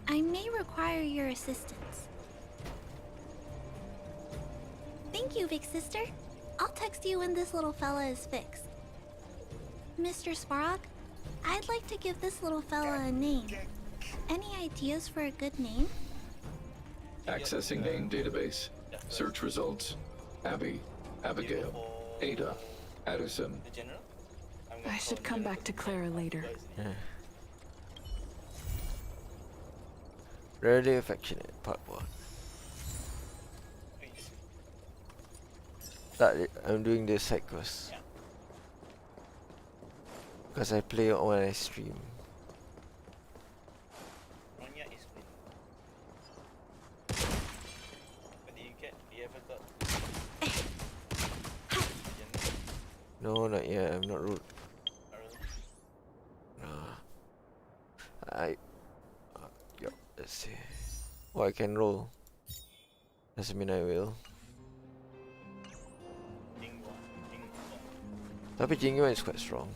I may require your assistance. Thank you, Big Sister. I'll text you when this little fella is fixed. Mr. Svarog, I'd like to give this little fella a name. Any ideas for a good name? Accessing name database. Search results. Abby, Abigail, Ada, Addison. I should come back to Clara later. Rarely affectionate, part 1. I'm doing the side quest. Because I play it when I stream. No, not yet. I'm not rude. Yo, let's see. Oh, I can roll. Doesn't mean I will. Tapi Jingyuan is quite strong.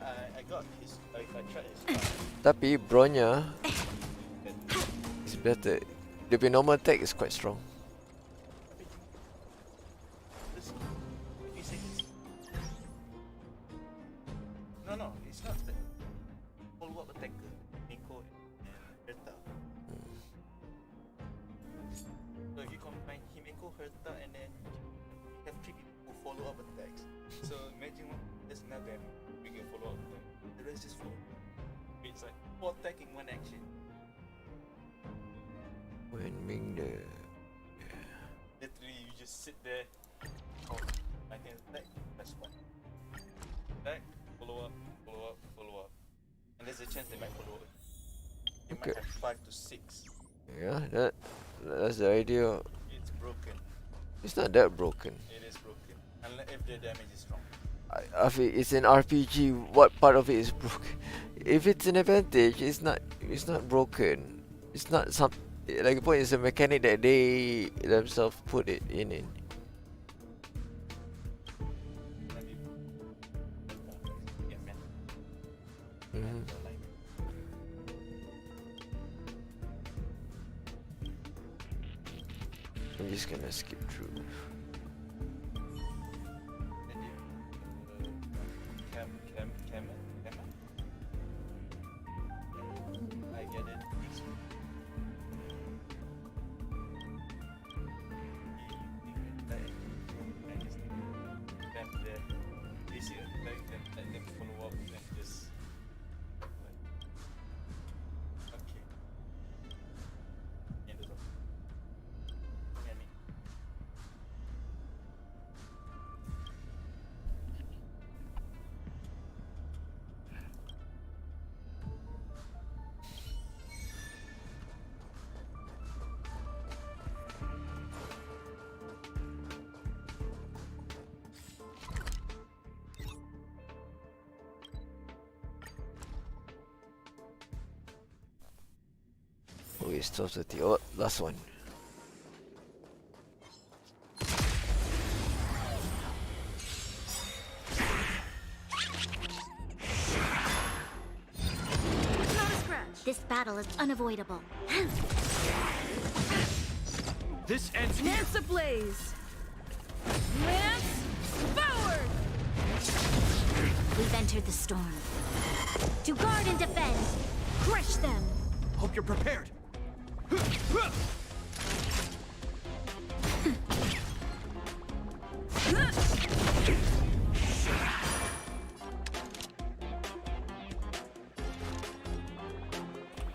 I got his. I tried his. Tapi Bronya is better. The normal attack is quite strong. No, it's not that. Follow-up attacker, Nico and Herta. So if you combine Himeko, Herta, and then you have 3 people who follow up attacks. So imagine there's another bigger follow-up attack. The rest is 4. It's like 4 attack in 1 action. When being the Literally, you just sit there. Oh, I can attack. That's 1. Attack. Follow up, follow up, follow up. And there's a chance they might follow up. You might have 5 to 6. Yeah, that's the idea. It's broken. It's not that broken. It is broken. Unless if the damage is strong. Afi, it's an RPG. What part of it is broken? If it's an advantage, it's not broken. It's not some like the point is a mechanic that they themselves put it in it. I'm just gonna skip through. I get it. Let them follow up and just okay. Okay, it's 12:30. Oh, last one. This battle is unavoidable. This ends here. Lance ablaze! Lance forward! We've entered the storm. To guard and defend! Crush them! Hope you're prepared.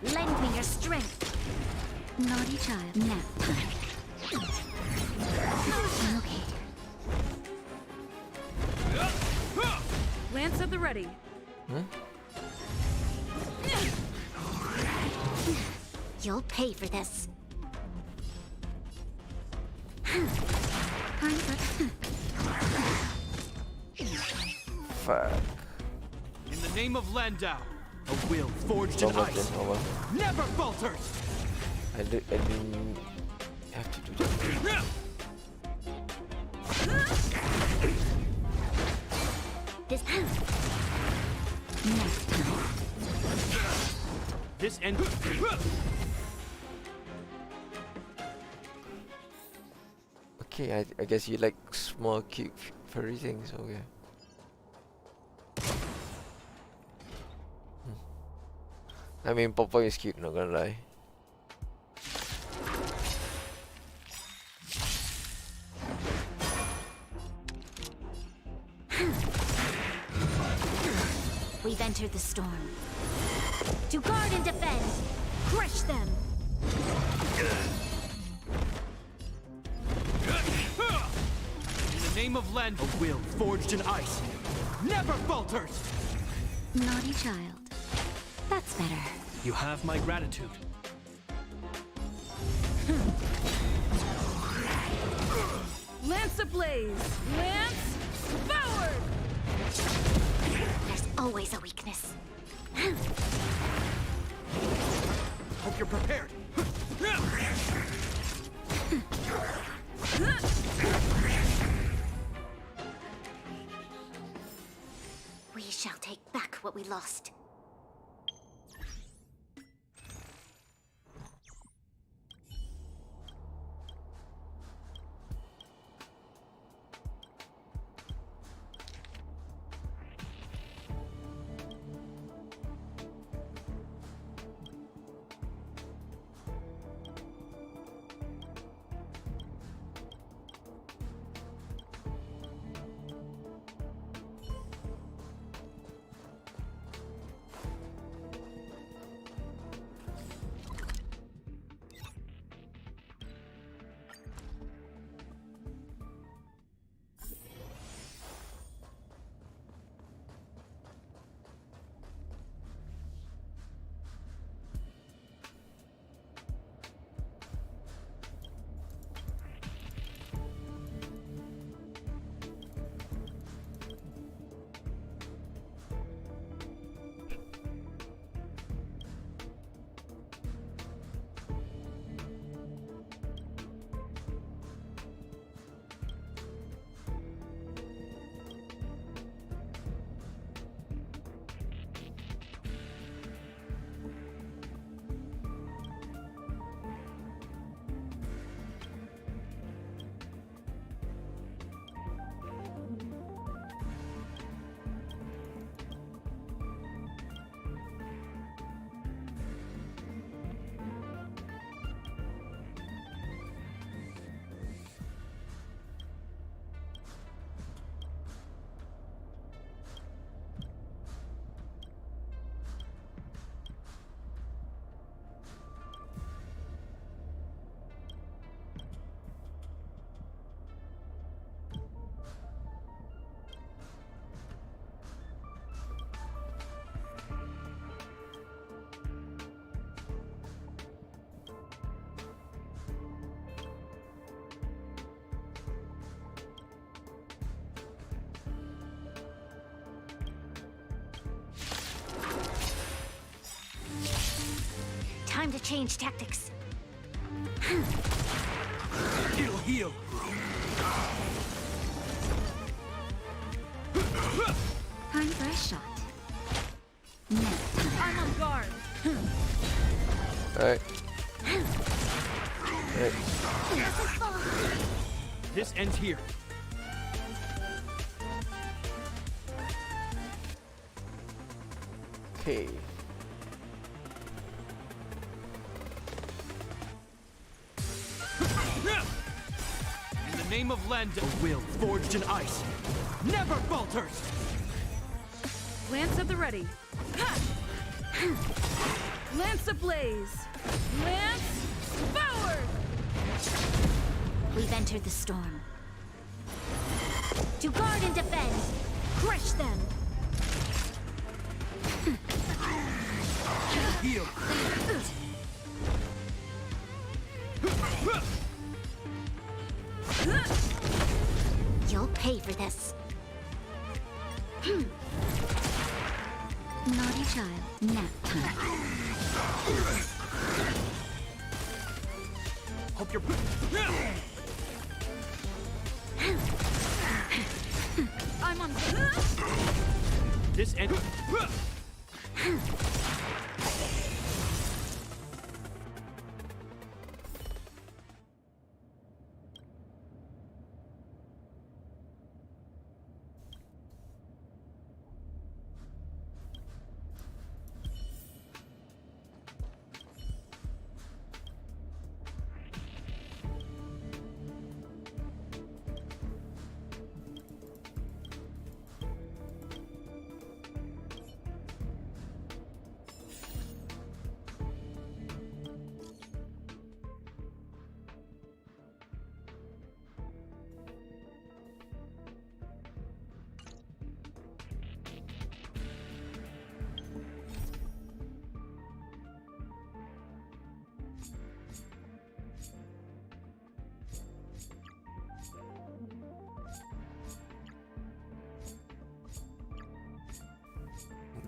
Lend me your strength. Naughty child. Nap time. Okay. Lance at the ready. You'll pay for this. Fuck. In the name of Landau, a will forged in ice never falters. I didn't have to do that. This This end. Okay, I guess you like small, cute, furry things. Okay. I mean, Popeye is cute. Not gonna lie. We've entered the storm. To guard and defend! Crush them! In the name of Landau, a will forged in ice never falters. Naughty child. That's better. You have my gratitude. Lance ablaze! Lance forward! There's always a weakness. Hope you're prepared. We shall take back what we lost. Time to change tactics. It'll heal. Time for a shot. Next time. I'm on guard. Alright. Right. This ends here. Okay. In the name of Lend, a will forged in ice never falters. Lance at the ready. Ha! Lance ablaze. Lance forward. We've entered the storm. To guard and defend. Crush them. Heal. You'll pay for this. Naughty child. Nap time. Hope you're. I'm on. This end.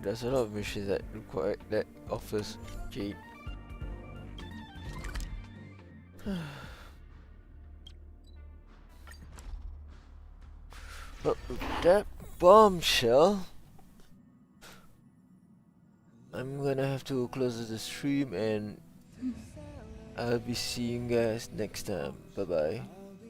There's a lot of missions that require that offers jade. But with that bombshell, I'm gonna have to close the stream, and I'll be seeing you guys next time. Bye bye.